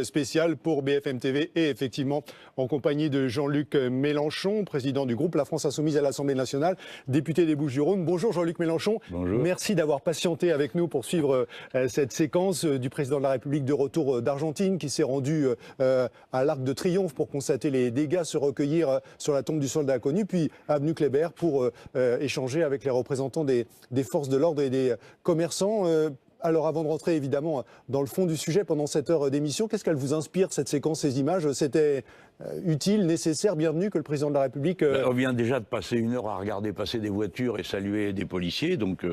Spécial pour BFM TV et effectivement en compagnie de Jean-Luc Mélenchon, président du groupe La France Insoumise à l'Assemblée nationale, député des Bouches-du-Rhône. Bonjour Jean-Luc Mélenchon. Bonjour. Merci d'avoir patienté avec nous pour suivre cette séquence du président de la République de retour d'Argentine qui s'est rendu à l'Arc de Triomphe pour constater les dégâts, se recueillir sur la tombe du soldat inconnu, puis avenue Kléber pour échanger avec les représentants des forces de l'ordre et des commerçants. Alors avant de rentrer évidemment dans le fond du sujet pendant cette heure d'émission, qu'est-ce qu'elle vous inspire cette séquence, ces images? C'était utile, nécessaire, bienvenu que le président de la République... On vient déjà de passer une heure à regarder passer des voitures et saluer des policiers, donc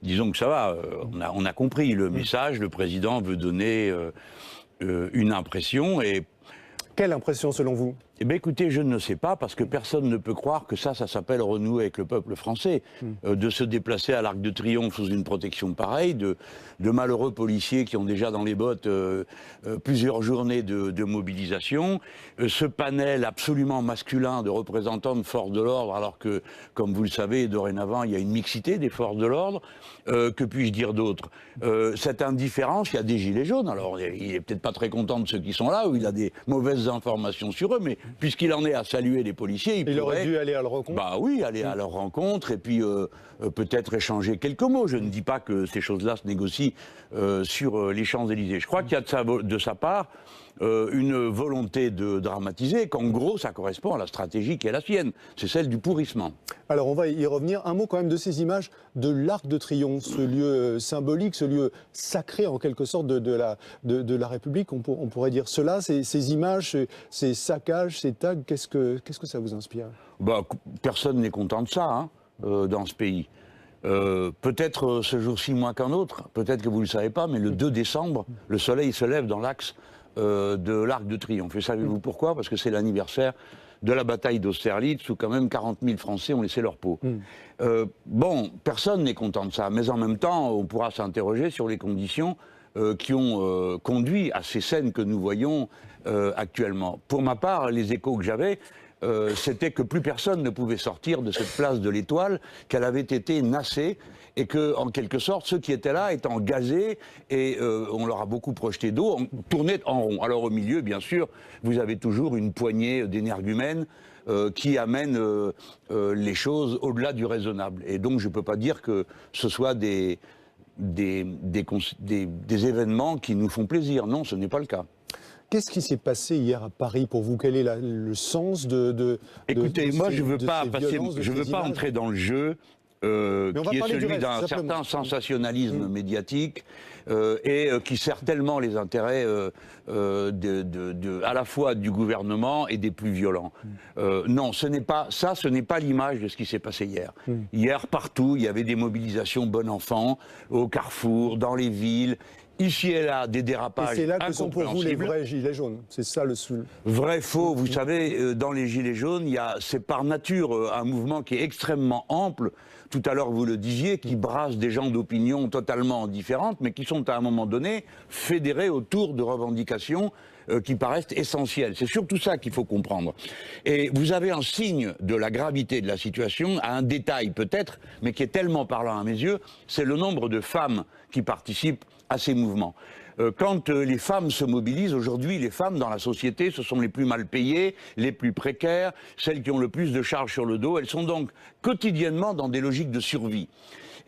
disons que ça va, on a compris le message, le président veut donner une impression et... Quelle impression selon vous? Eh bien écoutez, je ne sais pas, parce que personne ne peut croire que ça s'appelle renouer avec le peuple français. De se déplacer à l'Arc de Triomphe sous une protection pareille, de malheureux policiers qui ont déjà dans les bottes plusieurs journées de mobilisation, ce panel absolument masculin de représentants de forces de l'ordre, alors que, comme vous le savez, dorénavant, il y a une mixité des forces de l'ordre, que puis-je dire d'autre? Cette indifférence, il y a des gilets jaunes, alors il est peut-être pas très content de ceux qui sont là, ou il a des mauvaises informations sur eux, mais puisqu'il en est à saluer les policiers, il aurait dû aller à leur rencontre. Bah oui, aller à leur rencontre et puis peut-être échanger quelques mots. Je ne dis pas que ces choses-là se négocient sur les Champs-Élysées. Je crois qu'il y a de sa part une volonté de dramatiser, qu'en gros, ça correspond à la stratégie qui est la sienne. C'est celle du pourrissement. Alors, on va y revenir. Un mot quand même de ces images de l'Arc de Triomphe, ce lieu symbolique, ce lieu sacré en quelque sorte de la République. On pourrait dire cela, ces images, ces saccages, ces tags, qu'est-ce que ça vous inspire? Bah, personne n'est content de ça, hein, dans ce pays. Peut-être ce jour-ci moins qu'un autre, peut-être que vous ne le savez pas, mais le 2 décembre, le soleil se lève dans l'axe de l'Arc de Triomphe. Et savez-vous pourquoi? Parce que c'est l'anniversaire de la bataille d'Austerlitz, où quand même 40 000 Français ont laissé leur peau. Bon, personne n'est content de ça, mais en même temps, on pourra s'interroger sur les conditions qui ont conduit à ces scènes que nous voyons actuellement. Pour ma part, les échos que j'avais, c'était que plus personne ne pouvait sortir de cette place de l'Étoile, qu'elle avait été nassée, et que, en quelque sorte, ceux qui étaient là étant gazés, et on leur a beaucoup projeté d'eau, tournaient en rond. Alors au milieu, bien sûr, vous avez toujours une poignée d'énergumènes qui amènent les choses au-delà du raisonnable. Et donc je ne peux pas dire que ce soit des événements qui nous font plaisir. Non, ce n'est pas le cas. Qu'est-ce qui s'est passé hier à Paris pour vous? Quel est le sens de Écoutez, moi je ne veux pas entrer dans le jeu qui est celui d'un certain sensationnalisme médiatique et qui sert tellement les intérêts à la fois du gouvernement et des plus violents. Non, ce n'est pas l'image de ce qui s'est passé hier. Hier, partout, il y avait des mobilisations bon enfant, au Carrefour, dans les villes. Ici et là, des dérapages. Et c'est là que sont pour vous les vrais gilets jaunes. C'est ça le sous. Vrai, faux. Vous savez, dans les gilets jaunes, c'est par nature un mouvement qui est extrêmement ample. Tout à l'heure, vous le disiez, qui brasse des gens d'opinion totalement différentes, mais qui sont à un moment donné fédérés autour de revendications qui paraissent essentielles. C'est surtout ça qu'il faut comprendre. Et vous avez un signe de la gravité de la situation, à un détail peut-être, mais qui est tellement parlant à mes yeux, c'est le nombre de femmes qui participent à ces mouvements. Quand les femmes se mobilisent, aujourd'hui, les femmes dans la société, ce sont les plus mal payées, les plus précaires, celles qui ont le plus de charges sur le dos. Elles sont donc quotidiennement dans des logiques de survie.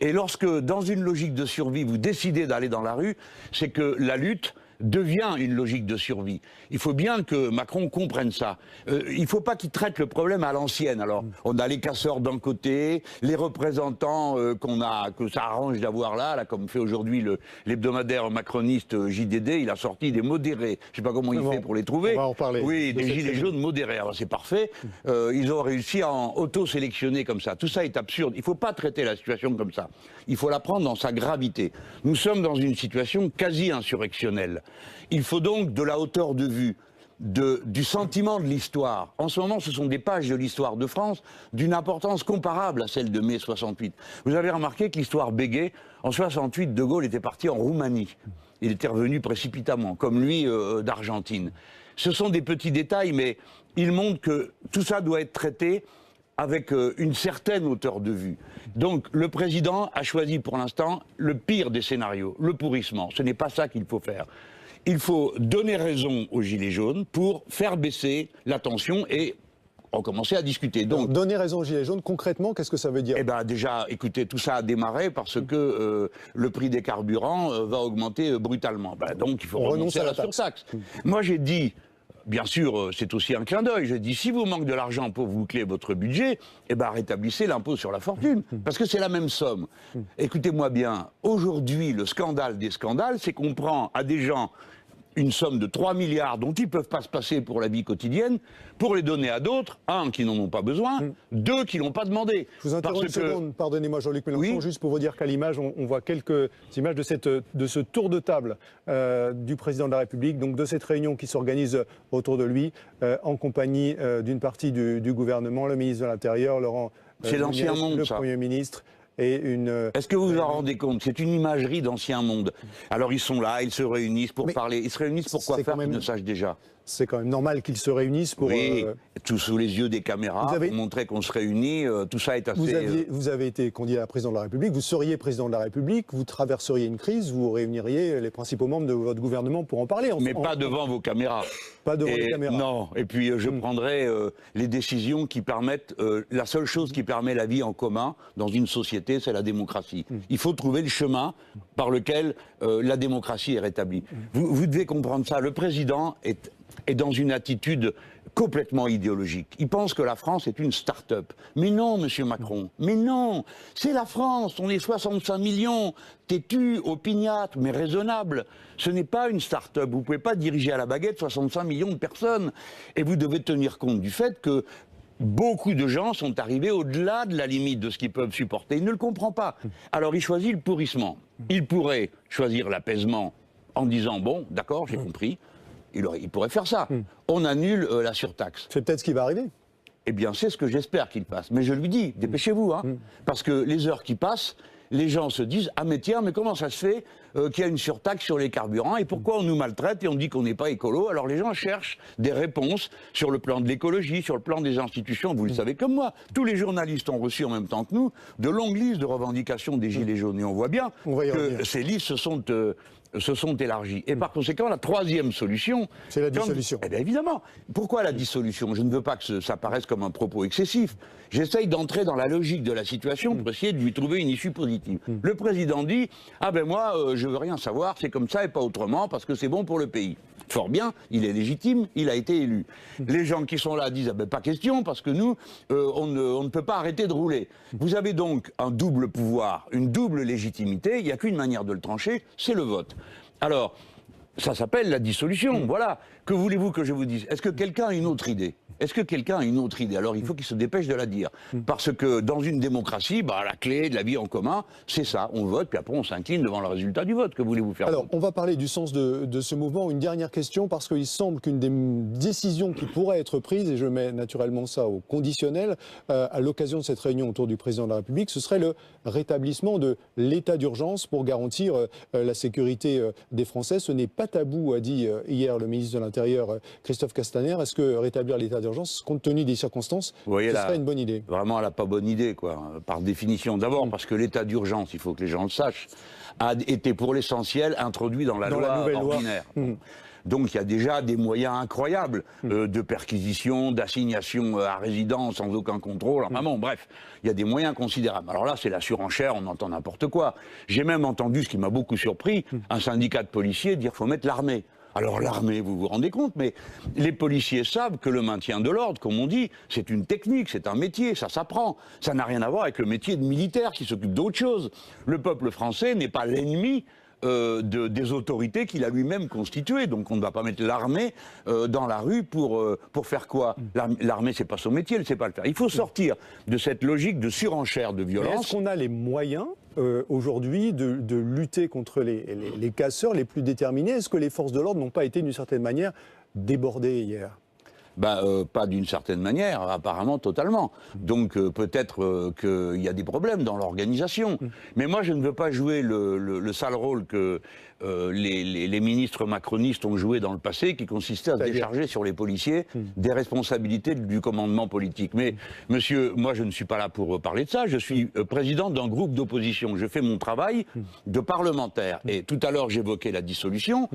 Et lorsque, dans une logique de survie, vous décidez d'aller dans la rue, c'est que la lutte devient une logique de survie. Il faut bien que Macron comprenne ça. Il ne faut pas qu'il traite le problème à l'ancienne. Alors, on a les casseurs d'un côté, les représentants que ça arrange d'avoir là, comme fait aujourd'hui l'hebdomadaire macroniste JDD, il a sorti des modérés. Je ne sais pas comment il fait pour les trouver. On va en parler. Oui, des gilets jaunes modérés. Alors c'est parfait. Ils ont réussi à en auto-sélectionner comme ça. Tout ça est absurde. Il ne faut pas traiter la situation comme ça. Il faut la prendre dans sa gravité. Nous sommes dans une situation quasi insurrectionnelle. Il faut donc de la hauteur de vue, du sentiment de l'histoire. En ce moment, ce sont des pages de l'histoire de France d'une importance comparable à celle de mai 68. Vous avez remarqué que l'histoire bégait. En 68, De Gaulle était parti en Roumanie. Il était revenu précipitamment, comme lui d'Argentine. Ce sont des petits détails, mais ils montrent que tout ça doit être traité avec une certaine hauteur de vue. Donc le président a choisi pour l'instant le pire des scénarios, le pourrissement. Ce n'est pas ça qu'il faut faire. il faut donner raison aux Gilets jaunes pour faire baisser la tension et recommencer à discuter. Donc, donner raison aux Gilets jaunes, concrètement, qu'est-ce que ça veut dire? Eh bien déjà, écoutez, tout ça a démarré parce que le prix des carburants va augmenter brutalement. Donc il faut renoncer à la surtaxe. Moi j'ai dit, bien sûr, c'est aussi un clin d'œil, j'ai dit, si vous manque de l'argent pour boucler votre budget, eh ben rétablissez l'impôt sur la fortune, parce que c'est la même somme. Écoutez-moi bien, aujourd'hui, le scandale des scandales, c'est qu'on prend à des gens une somme de 3 milliards dont ils ne peuvent pas se passer pour la vie quotidienne, pour les donner à d'autres, un, qui n'en ont pas besoin, deux, qui ne l'ont pas demandé. Je vous interromps une seconde, pardonnez-moi Jean-Luc Mélenchon, juste pour vous dire qu'à l'image, on voit quelques images de ce tour de table du président de la République, donc de cette réunion qui s'organise autour de lui, en compagnie d'une partie du gouvernement, le ministre de l'Intérieur, Laurent c'est l'ancien monde, le ça. Premier ministre. Est-ce que vous vous en rendez compte? C'est une imagerie d'ancien monde. Alors ils sont là, ils se réunissent pour parler. Ils se réunissent pour quoi faire qu'ils ne sachent déjà? C'est quand même normal qu'ils se réunissent pour... Oui, tout sous les yeux des caméras, pour montrer qu'on se réunit, tout ça est assez... Vous avez été candidat à président de la République, vous seriez président de la République, vous traverseriez une crise, vous réuniriez les principaux membres de votre gouvernement pour en parler. Mais pas devant vos caméras. Pas devant les caméras. Non, et puis je prendrai les décisions qui permettent... la seule chose qui permet la vie en commun dans une société, c'est la démocratie. Il faut trouver le chemin par lequel la démocratie est rétablie. Vous devez comprendre ça. Le président est dans une attitude complètement idéologique. Il pense que la France est une start-up. Mais non, monsieur Macron, mais non, c'est la France, on est 65 millions, têtus, opiniâtres, mais raisonnables. Ce n'est pas une start-up, vous ne pouvez pas diriger à la baguette 65 millions de personnes. Et vous devez tenir compte du fait que beaucoup de gens sont arrivés au-delà de la limite de ce qu'ils peuvent supporter. Il ne le comprend pas. Alors il choisit le pourrissement. Il pourrait choisir l'apaisement en disant, bon, d'accord, j'ai compris. Il pourrait faire ça. On annule la surtaxe. C'est peut-être ce qui va arriver. Eh bien, c'est ce que j'espère qu'il fasse. Mais je lui dis, dépêchez-vous, hein, parce que les heures qui passent, les gens se disent, ah mais tiens, mais comment ça se fait qu'il y a une surtaxe sur les carburants et pourquoi on nous maltraite et on dit qu'on n'est pas écolo? Alors les gens cherchent des réponses sur le plan de l'écologie, sur le plan des institutions. Vous le savez comme moi, tous les journalistes ont reçu en même temps que nous de longues listes de revendications des Gilets jaunes. Et on voit bien que ces listes se sont élargies. Et par conséquent, la troisième solution... c'est la dissolution. Eh bien évidemment. Pourquoi la dissolution? Je ne veux pas que ça paraisse comme un propos excessif. J'essaye d'entrer dans la logique de la situation pour essayer de lui trouver une issue positive. Le président dit, ah ben moi, je veux rien savoir, c'est comme ça et pas autrement, parce que c'est bon pour le pays. Fort bien, il est légitime, il a été élu. Les gens qui sont là disent, ah ben pas question, parce que nous, on ne peut pas arrêter de rouler. Vous avez donc un double pouvoir, une double légitimité, il n'y a qu'une manière de le trancher, c'est le vote. Alors, ça s'appelle la dissolution, voilà. Que voulez-vous que je vous dise? Est-ce que quelqu'un a une autre idée? Est-ce que quelqu'un a une autre idée? Alors il faut qu'il se dépêche de la dire. Parce que dans une démocratie, la clé de la vie en commun, c'est ça. On vote, puis après on s'incline devant le résultat du vote. Que voulez-vous faire? Alors, on va parler du sens de ce mouvement. Une dernière question, parce qu'il semble qu'une des décisions qui pourrait être prise, et je mets naturellement ça au conditionnel, à l'occasion de cette réunion autour du président de la République, ce serait le rétablissement de l'état d'urgence pour garantir la sécurité des Français. Ce n'est pas tabou, a dit hier le ministre de l'Intérieur, Christophe Castaner. Est-ce que rétablir l'état d'urgence, compte tenu des circonstances, ce serait une bonne idée? Vraiment, elle n'a pas bonne idée, quoi, par définition. D'abord, parce que l'état d'urgence, il faut que les gens le sachent, a été pour l'essentiel introduit dans la loi ordinaire. Donc il y a déjà des moyens incroyables de perquisition, d'assignation à résidence sans aucun contrôle. Enfin bon, bref, il y a des moyens considérables. Alors là, c'est la surenchère, on entend n'importe quoi. J'ai même entendu, ce qui m'a beaucoup surpris, un syndicat de policiers dire qu'il faut mettre l'armée. Alors l'armée, vous vous rendez compte, mais les policiers savent que le maintien de l'ordre, comme on dit, c'est une technique, c'est un métier, ça s'apprend. Ça n'a rien à voir avec le métier de militaire qui s'occupe d'autre chose. Le peuple français n'est pas l'ennemi des autorités qu'il a lui-même constituées. Donc on ne va pas mettre l'armée dans la rue pour faire quoi? L'armée, c'est pas son métier, elle ne sait pas le faire. Il faut sortir de cette logique de surenchère de violence. Est-ce qu'on a les moyens aujourd'hui de lutter contre les casseurs les plus déterminés? Est-ce que les forces de l'ordre n'ont pas été d'une certaine manière débordées hier? Pas d'une certaine manière, apparemment totalement. Donc peut-être qu'il y a des problèmes dans l'organisation. Mais moi je ne veux pas jouer le sale rôle que les ministres macronistes ont joué dans le passé, qui consistait à se décharger sur les policiers des responsabilités du commandement politique. Mais monsieur, moi je ne suis pas là pour parler de ça, je suis président d'un groupe d'opposition. Je fais mon travail de parlementaire. Et tout à l'heure j'évoquais la dissolution.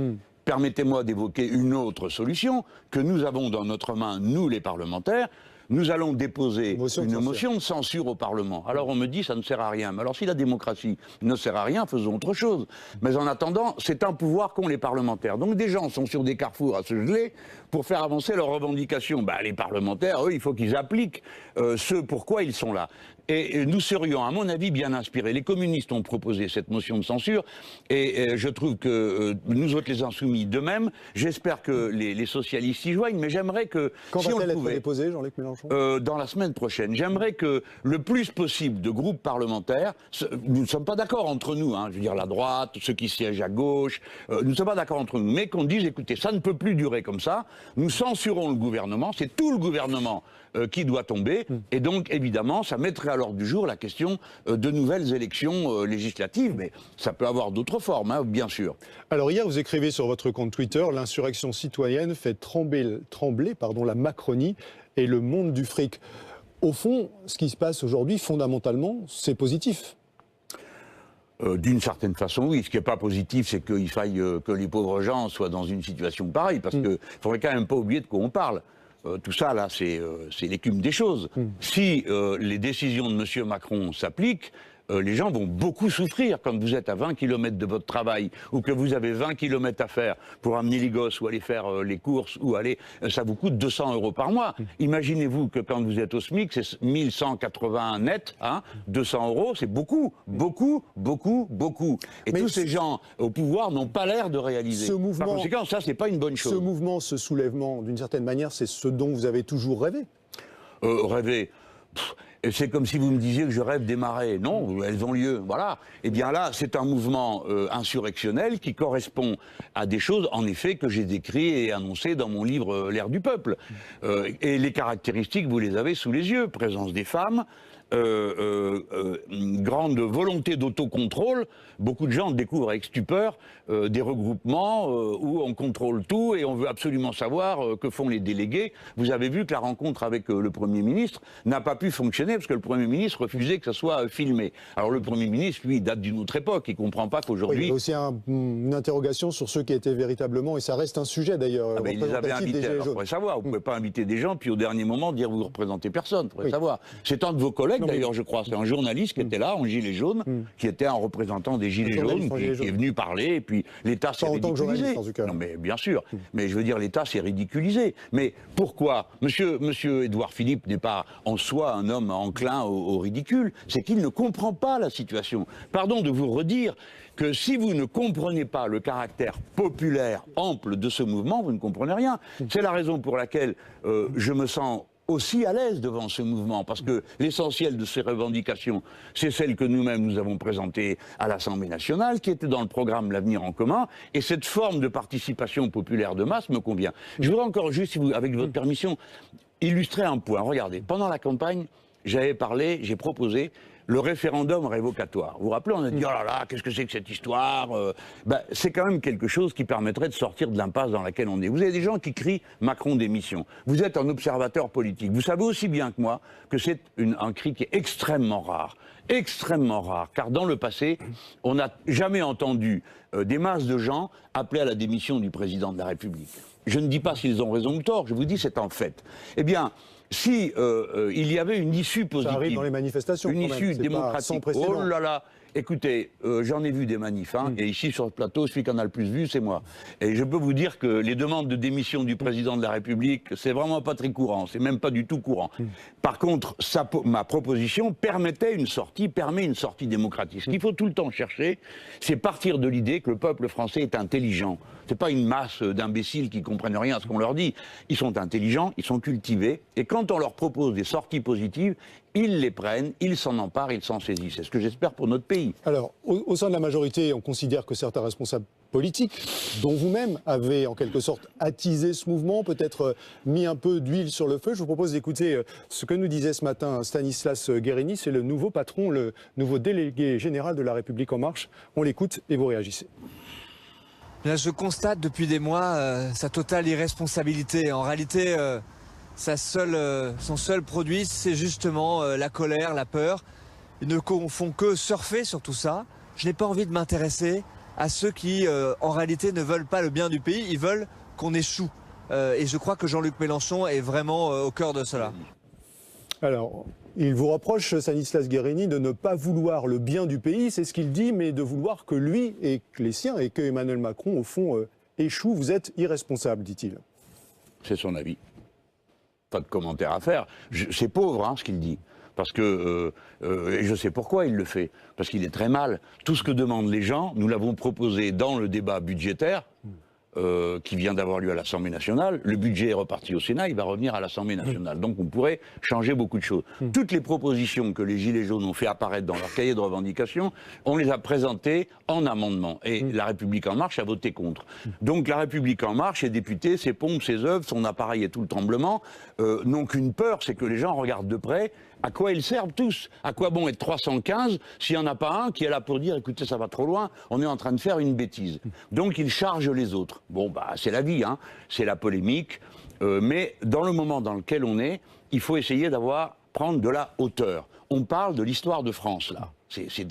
permettez-moi d'évoquer une autre solution que nous avons dans notre main, nous les parlementaires. Nous allons déposer une motion de censure au Parlement. Alors on me dit ça ne sert à rien. Mais alors si la démocratie ne sert à rien, faisons autre chose. Mais en attendant, c'est un pouvoir qu'ont les parlementaires. Donc des gens sont sur des carrefours à se geler pour faire avancer leurs revendications. Les parlementaires, eux, il faut qu'ils appliquent ce pourquoi ils sont là. Et nous serions, à mon avis, bien inspirés. Les communistes ont proposé cette motion de censure et je trouve que nous autres les insoumis de même. J'espère que les socialistes s'y joignent, mais j'aimerais que... Quand va-t-elle être déposée, Jean-Luc Mélenchon ? Dans la semaine prochaine. J'aimerais que le plus possible de groupes parlementaires, nous ne sommes pas d'accord entre nous, je veux dire la droite, ceux qui siègent à gauche, nous ne sommes pas d'accord entre nous, mais qu'on dise, écoutez, ça ne peut plus durer comme ça, nous censurons le gouvernement, c'est tout le gouvernement qui doit tomber, et donc évidemment ça mettrait à l'ordre du jour la question de nouvelles élections législatives, mais ça peut avoir d'autres formes, bien sûr. Alors hier vous écrivez sur votre compte Twitter, l'insurrection citoyenne fait trembler la Macronie et le monde du fric. Au fond, ce qui se passe aujourd'hui, fondamentalement, c'est positif. D'une certaine façon, oui. Ce qui n'est pas positif, c'est qu'il faille que les pauvres gens soient dans une situation pareille, parce qu'il ne faudrait quand même pas oublier de quoi on parle. Tout ça, là, c'est l'écume des choses. Si les décisions de M. Macron s'appliquent, les gens vont beaucoup souffrir quand vous êtes à 20 km de votre travail ou que vous avez 20 km à faire pour amener les gosses ou aller faire les courses ou aller... ça vous coûte 200 € par mois. Imaginez-vous que quand vous êtes au SMIC, c'est 1180 net, 200 €, c'est beaucoup, beaucoup, beaucoup, beaucoup. Et tous ces gens au pouvoir n'ont pas l'air de réaliser. Ce mouvement, par conséquent, ça, c'est pas une bonne chose. Ce mouvement, ce soulèvement, d'une certaine manière, c'est ce dont vous avez toujours rêvé. Rêver... C'est comme si vous me disiez que je rêve des marées. Non, elles ont lieu, voilà. Eh bien là, c'est un mouvement insurrectionnel qui correspond à des choses, en effet, que j'ai décrites et annoncées dans mon livre L'ère du peuple. Et les caractéristiques, vous les avez sous les yeux. Présence des femmes, une grande volonté d'autocontrôle. Beaucoup de gens découvrent avec stupeur des regroupements où on contrôle tout et on veut absolument savoir que font les délégués. Vous avez vu que la rencontre avec le Premier ministre n'a pas pu fonctionner parce que le Premier ministre refusait que ça soit filmé. Alors le Premier ministre, lui, date d'une autre époque. Il ne comprend pas qu'aujourd'hui... Oui, il y a aussi une interrogation sur ceux qui étaient véritablement, et ça reste un sujet d'ailleurs, il les avait invités, alors il faudrait savoir. Vous ne pouvez pas inviter des gens, puis au dernier moment dire vous ne représentez personne. Il faudrait savoir. C'est un de vos collègues d'ailleurs, je crois. C'est un journaliste qui était là, en gilet jaune, qui était un représentant des gilets jaunes, qui est venu parler, et puis l'État s'est ridiculisé. En tout cas. Non mais bien sûr, mais je veux dire l'État s'est ridiculisé. Mais pourquoi Monsieur Édouard Philippe n'est pas en soi un homme enclin au ridicule, c'est qu'il ne comprend pas la situation. Pardon de vous redire que si vous ne comprenez pas le caractère populaire ample de ce mouvement, vous ne comprenez rien. C'est la raison pour laquelle je me sens aussi à l'aise devant ce mouvement, parce que l'essentiel de ces revendications, c'est celle que nous-mêmes nous avons présentée à l'Assemblée nationale, qui était dans le programme L'Avenir en commun, et cette forme de participation populaire de masse me convient. Je voudrais encore juste, si vous, avec votre permission, illustrer un point. Regardez, pendant la campagne, j'ai proposé le référendum révocatoire. Vous vous rappelez, on a dit, oh là là, qu'est-ce que c'est que cette histoire c'est quand même quelque chose qui permettrait de sortir de l'impasse dans laquelle on est. Vous avez des gens qui crient Macron démission. Vous êtes un observateur politique. Vous savez aussi bien que moi que c'est un cri qui est extrêmement rare, car dans le passé, on n'a jamais entendu des masses de gens appeler à la démission du président de la République. Je ne dis pas s'ils ont raison ou tort, je vous dis c'est un fait. Eh bien, si il y avait une issue positive, ça arrive dans les manifestations, une issue démocratique, oh là là, écoutez, j'en ai vu des manifs, et ici sur le plateau, celui qui en a le plus vu, c'est moi. Et je peux vous dire que les demandes de démission du président de la République, c'est vraiment pas très courant, c'est même pas du tout courant. Par contre, ma proposition permet une sortie démocratique. Ce qu'il faut tout le temps chercher, c'est partir de l'idée que le peuple français est intelligent. C'est pas une masse d'imbéciles qui comprennent rien à ce qu'on leur dit. Ils sont intelligents, ils sont cultivés, et quand on leur propose des sorties positives, ils les prennent, ils s'en emparent, ils s'en saisissent. C'est ce que j'espère pour notre pays. Alors, au sein de la majorité, on considère que certains responsables politiques, dont vous-même, avez en quelque sorte attisé ce mouvement, peut-être mis un peu d'huile sur le feu. Je vous propose d'écouter ce que nous disait ce matin Stanislas Guérini, c'est le nouveau patron, le nouveau délégué général de La République En Marche. On l'écoute et vous réagissez. Là, je constate depuis des mois sa totale irresponsabilité. En réalité, son seul produit, c'est justement la colère, la peur. Ils ne font que surfer sur tout ça. Je n'ai pas envie de m'intéresser à ceux qui, en réalité, ne veulent pas le bien du pays, ils veulent qu'on échoue. Et je crois que Jean-Luc Mélenchon est vraiment au cœur de cela. Alors, il vous reproche, Stanislas Guerini, de ne pas vouloir le bien du pays, c'est ce qu'il dit, mais de vouloir que lui et que les siens et que Emmanuel Macron, au fond, échouent. Vous êtes irresponsable, dit-il. C'est son avis. Pas de commentaire à faire. C'est pauvre, hein, ce qu'il dit. Parce que, et je sais pourquoi il le fait, parce qu'il est très mal. Tout ce que demandent les gens, nous l'avons proposé dans le débat budgétaire, qui vient d'avoir lieu à l'Assemblée nationale. Le budget est reparti au Sénat, il va revenir à l'Assemblée nationale. Donc on pourrait changer beaucoup de choses. Toutes les propositions que les Gilets jaunes ont fait apparaître dans leur cahier de revendications, on les a présentées en amendement. Et La République En Marche a voté contre. Donc La République En Marche, ses députés, ses pompes, ses œuvres, son appareil et tout le tremblement, n'ont qu'une peur, c'est que les gens regardent de près à quoi ils servent tous. À quoi bon être 315 s'il n'y en a pas un qui est là pour dire, écoutez, ça va trop loin, on est en train de faire une bêtise. Donc ils chargent les autres. Bon, bah c'est la vie, hein, c'est la polémique. Mais dans le moment dans lequel on est, il faut essayer prendre de la hauteur. On parle de l'histoire de France, là.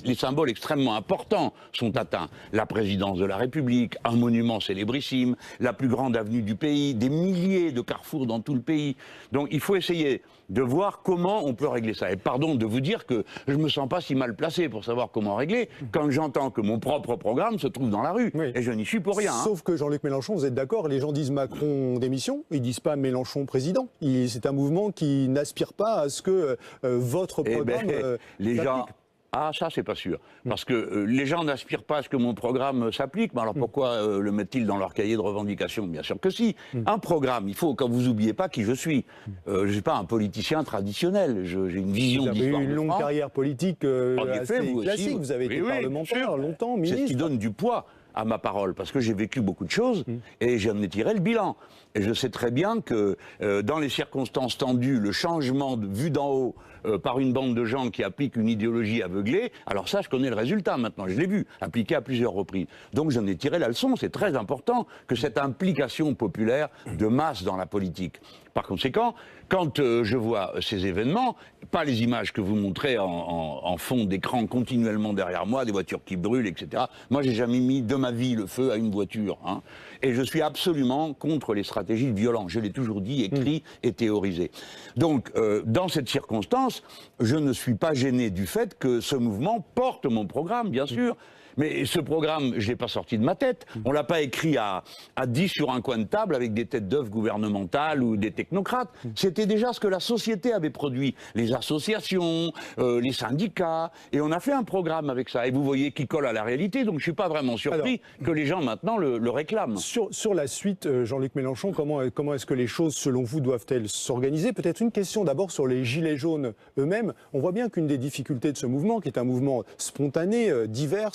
Les symboles extrêmement importants sont atteints. La présidence de la République, un monument célébrissime, la plus grande avenue du pays, des milliers de carrefours dans tout le pays. Donc il faut essayer de voir comment on peut régler ça. Et pardon de vous dire que je ne me sens pas si mal placé pour savoir comment régler quand j'entends que mon propre programme se trouve dans la rue. Oui. Et je n'y suis pour rien. Sauf que Jean-Luc Mélenchon, vous êtes d'accord, les gens disent Macron démission, ils disent pas Mélenchon président. C'est un mouvement qui n'aspire pas à ce que votre programme... les gens... Ah, ça, c'est pas sûr. Parce que les gens n'aspirent pas à ce que mon programme s'applique. Mais alors pourquoi le mettent-ils dans leur cahier de revendication? Bien sûr que si. Un programme, il faut que vous n'oubliez pas qui je suis. Je ne suis pas un politicien traditionnel. J'ai une vision d'histoire. Vous avez eu une longue carrière politique assez classique. Vous avez été parlementaire longtemps, ministre. C'est ce qui donne du poids à ma parole, parce que j'ai vécu beaucoup de choses et j'en ai tiré le bilan. Et je sais très bien que dans les circonstances tendues, le changement vu d'en haut par une bande de gens qui appliquent une idéologie aveuglée, alors ça, je connais le résultat maintenant, je l'ai vu, appliqué à plusieurs reprises. Donc j'en ai tiré la leçon, c'est très important que cette implication populaire de masse dans la politique. Par conséquent, quand je vois ces événements, pas les images que vous montrez en fond d'écran continuellement derrière moi, des voitures qui brûlent, etc. Moi, j'ai jamais mis de ma vie le feu à une voiture. Hein. Et je suis absolument contre les stratégies de violence. Je l'ai toujours dit, écrit et théorisé. Donc, dans cette circonstance, je ne suis pas gêné du fait que ce mouvement porte mon programme, bien sûr. Mais ce programme, je ne l'ai pas sorti de ma tête. On ne l'a pas écrit à 10 sur un coin de table avec des têtes d'œuvre gouvernementales ou des technocrates. C'était déjà ce que la société avait produit. Les associations, les syndicats. Et on a fait un programme avec ça. Et vous voyez qu'il colle à la réalité. Donc je ne suis pas vraiment surpris que les gens maintenant le réclament. Sur la suite, Jean-Luc Mélenchon, comment est-ce que les choses, selon vous, doivent-elles s'organiser? Peut-être une question d'abord sur les Gilets jaunes eux-mêmes. On voit bien qu'une des difficultés de ce mouvement, qui est un mouvement spontané, divers,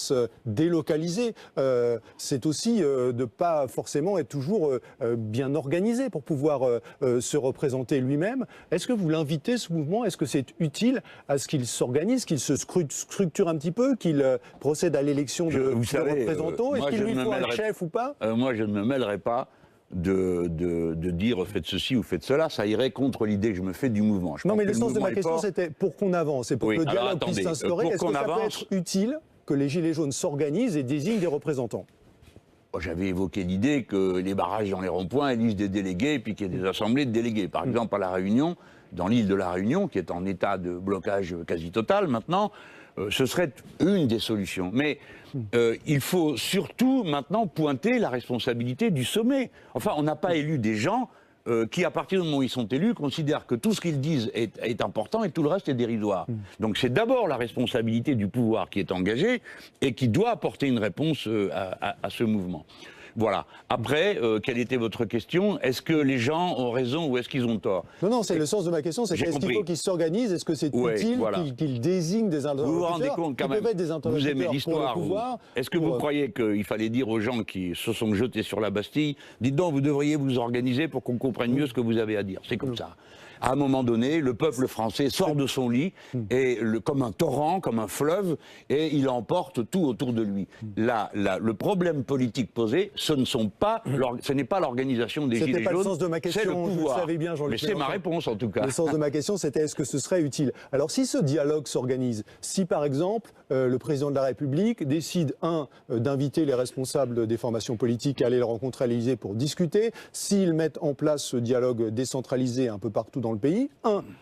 délocalisé, c'est aussi de ne pas forcément être toujours bien organisé pour pouvoir se représenter lui-même. Est-ce que vous l'invitez, ce mouvement? Est-ce que c'est utile à ce qu'il s'organise, qu'il se structure un petit peu, qu'il procède à l'élection de représentants? Est-ce qu'il lui faut un chef ou pas? Moi, je ne me mêlerai pas de dire faites ceci ou faites cela, ça irait contre l'idée que je me fais du mouvement. Non, mais le sens de ma question, c'était pour qu'on avance et pour que le dialogue puisse s'instaurer. Est-ce que ça peut être utile que les Gilets jaunes s'organisent et désignent des représentants? J'avais évoqué l'idée que les barrages dans les ronds-points élisent des délégués et puis qu'il y ait des assemblées de délégués. Par exemple, à La Réunion, dans l'île de La Réunion, qui est en état de blocage quasi total maintenant, ce serait une des solutions. Mais il faut surtout maintenant pointer la responsabilité du sommet. Enfin, on n'a pas élu des gens qui, à partir du moment où ils sont élus, considèrent que tout ce qu'ils disent est important et tout le reste est dérisoire. Donc c'est d'abord la responsabilité du pouvoir qui est engagée et qui doit apporter une réponse à ce mouvement. Voilà. Après, quelle était votre question? Est-ce que les gens ont raison ou est-ce qu'ils ont tort? Non, c'est le sens de ma question, c'est est-ce qu'il faut qu'ils s'organisent? Est-ce que c'est utile qu'ils désignent des interlocuteurs? Vous vous rendez compte quand même, vous aimez l'histoire. Est-ce que vous croyez qu'il fallait dire aux gens qui se sont jetés sur la Bastille, dites donc, vous devriez vous organiser pour qu'on comprenne mieux ce que vous avez à dire? C'est comme ça. À un moment donné, le peuple français sort de son lit, et comme un torrent, comme un fleuve, et il emporte tout autour de lui. Le problème politique posé, ce n'est pas l'organisation des Gilets jaunes. C'était pas le sens de ma C'est le question, vous le pouvoir. savez bien, Jean-Luc Mais c'est ma Mélenchon. réponse en tout cas. Le sens de ma question, c'était est-ce que ce serait utile? Alors si ce dialogue s'organise, si par exemple le président de la République décide, d'inviter les responsables des formations politiques à aller le rencontrer à l'Élysée pour discuter, s'ils mettent en place ce dialogue décentralisé un peu partout dans le pays,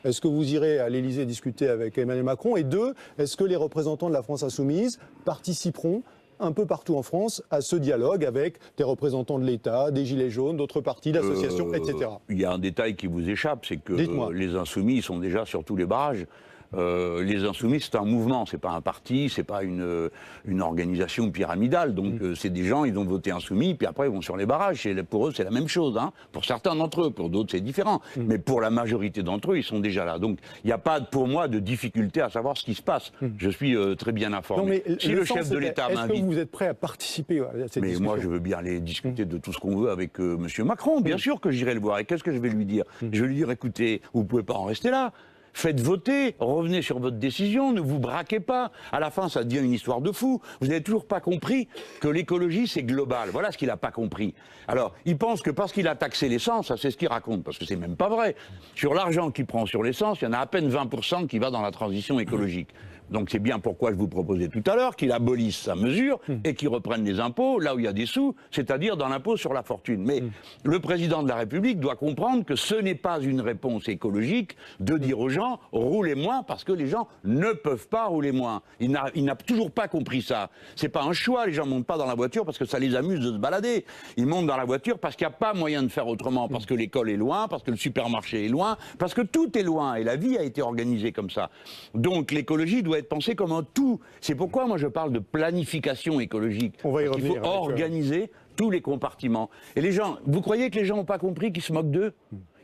est-ce que vous irez à l'Élysée discuter avec Emmanuel Macron? Et deux, est-ce que les représentants de la France insoumise participeront un peu partout en France à ce dialogue avec des représentants de l'État, des Gilets jaunes, d'autres partis, d'associations, etc. Il y a un détail qui vous échappe, c'est que les Insoumis sont déjà sur tous les barrages. Les Insoumis, c'est un mouvement, c'est pas un parti, c'est pas une organisation pyramidale. Donc c'est des gens, ils ont voté Insoumis, puis après ils vont sur les barrages. Et pour eux, c'est la même chose. Hein. Pour certains d'entre eux, pour d'autres, c'est différent. Mais pour la majorité d'entre eux, ils sont déjà là. Donc il n'y a pas, pour moi, de difficulté à savoir ce qui se passe. Je suis très bien informé. Non, mais si le chef de l'État m'invite... Est-ce que vous êtes prêt à participer à cette discussion? Moi, je veux bien aller discuter de tout ce qu'on veut avec M. Macron. Bien sûr que j'irai le voir. Et qu'est-ce que je vais lui dire? Je vais lui dire, écoutez, vous ne pouvez pas en rester là. Faites voter, revenez sur votre décision, ne vous braquez pas. À la fin, ça devient une histoire de fou. Vous n'avez toujours pas compris que l'écologie, c'est global. Voilà ce qu'il n'a pas compris. Alors, il pense que parce qu'il a taxé l'essence, ça c'est ce qu'il raconte, parce que c'est même pas vrai. Sur l'argent qu'il prend sur l'essence, il y en a à peine 20% qui va dans la transition écologique. Donc c'est bien pourquoi je vous proposais tout à l'heure qu'il abolisse sa mesure et qu'il reprenne les impôts là où il y a des sous, c'est-à-dire dans l'impôt sur la fortune. Mais le président de la République doit comprendre que ce n'est pas une réponse écologique de dire aux gens « roulez moins » parce que les gens ne peuvent pas rouler moins. Il n'a toujours pas compris ça. C'est pas un choix, les gens ne montent pas dans la voiture parce que ça les amuse de se balader. Ils montent dans la voiture parce qu'il n'y a pas moyen de faire autrement, parce que l'école est loin, parce que le supermarché est loin, parce que tout est loin et la vie a été organisée comme ça. Donc l'écologie doit être pensée comme un tout. C'est pourquoi moi je parle de planification écologique. On va y revenir. Il faut organiser tous les compartiments. Et les gens, vous croyez que les gens n'ont pas compris qu'ils se moquent d'eux?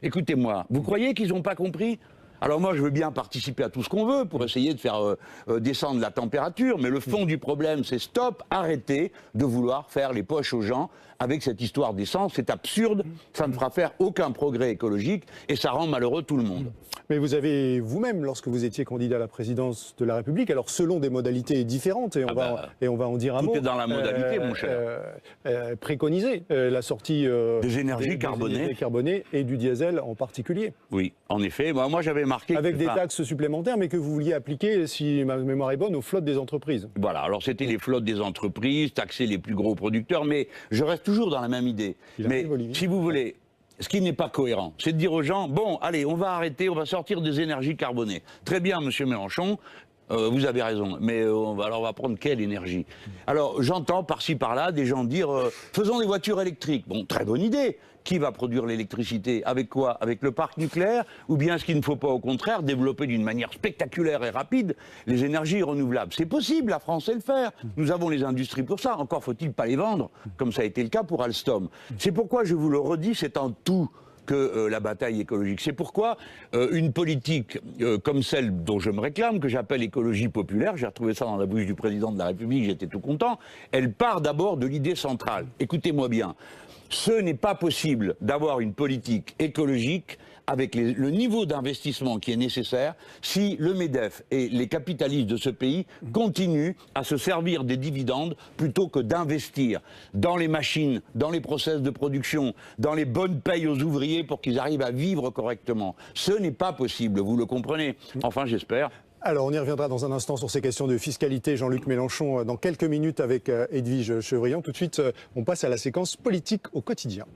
Écoutez-moi, vous croyez qu'ils n'ont pas compris? Alors moi je veux bien participer à tout ce qu'on veut pour essayer de faire descendre la température, mais le fond du problème c'est stop, arrêtez de vouloir faire les poches aux gens avec cette histoire d'essence, c'est absurde, ça ne fera faire aucun progrès écologique et ça rend malheureux tout le monde. Mais vous avez vous-même, lorsque vous étiez candidat à la présidence de la République, alors selon des modalités différentes, et on va en dire un mot. Tout est dans la modalité, mon cher. Préconisé la sortie des énergies carbonées et du diesel en particulier. Oui, en effet. Moi j'avais marqué... Avec des taxes supplémentaires, mais que vous vouliez appliquer, si ma mémoire est bonne, aux flottes des entreprises. Voilà, alors c'était les flottes des entreprises, taxer les plus gros producteurs, mais je reste toujours dans la même idée. Mais si vous voulez... Ce qui n'est pas cohérent, c'est de dire aux gens, bon, allez, on va arrêter, on va sortir des énergies carbonées. Très bien, monsieur Mélenchon, vous avez raison, mais alors on va prendre quelle énergie? Alors j'entends par-ci par-là des gens dire, faisons des voitures électriques. Bon, très bonne idée. Qui va produire l'électricité? Avec quoi? Avec le parc nucléaire? Ou bien est-ce qu'il ne faut pas au contraire développer d'une manière spectaculaire et rapide les énergies renouvelables? C'est possible, la France sait le faire. Nous avons les industries pour ça. Encore faut-il pas les vendre, comme ça a été le cas pour Alstom. C'est pourquoi je vous le redis, c'est un tout que la bataille écologique. C'est pourquoi une politique comme celle dont je me réclame, que j'appelle écologie populaire, j'ai retrouvé ça dans la bouche du président de la République, j'étais tout content, elle part d'abord de l'idée centrale. Écoutez-moi bien, ce n'est pas possible d'avoir une politique écologique avec le niveau d'investissement qui est nécessaire si le MEDEF et les capitalistes de ce pays continuent à se servir des dividendes plutôt que d'investir dans les machines, dans les process de production, dans les bonnes payes aux ouvriers pour qu'ils arrivent à vivre correctement. Ce n'est pas possible, vous le comprenez. Enfin, j'espère. Alors, on y reviendra dans un instant sur ces questions de fiscalité. Jean-Luc Mélenchon, dans quelques minutes avec Edwige Chevrillon. Tout de suite, on passe à la séquence politique au quotidien.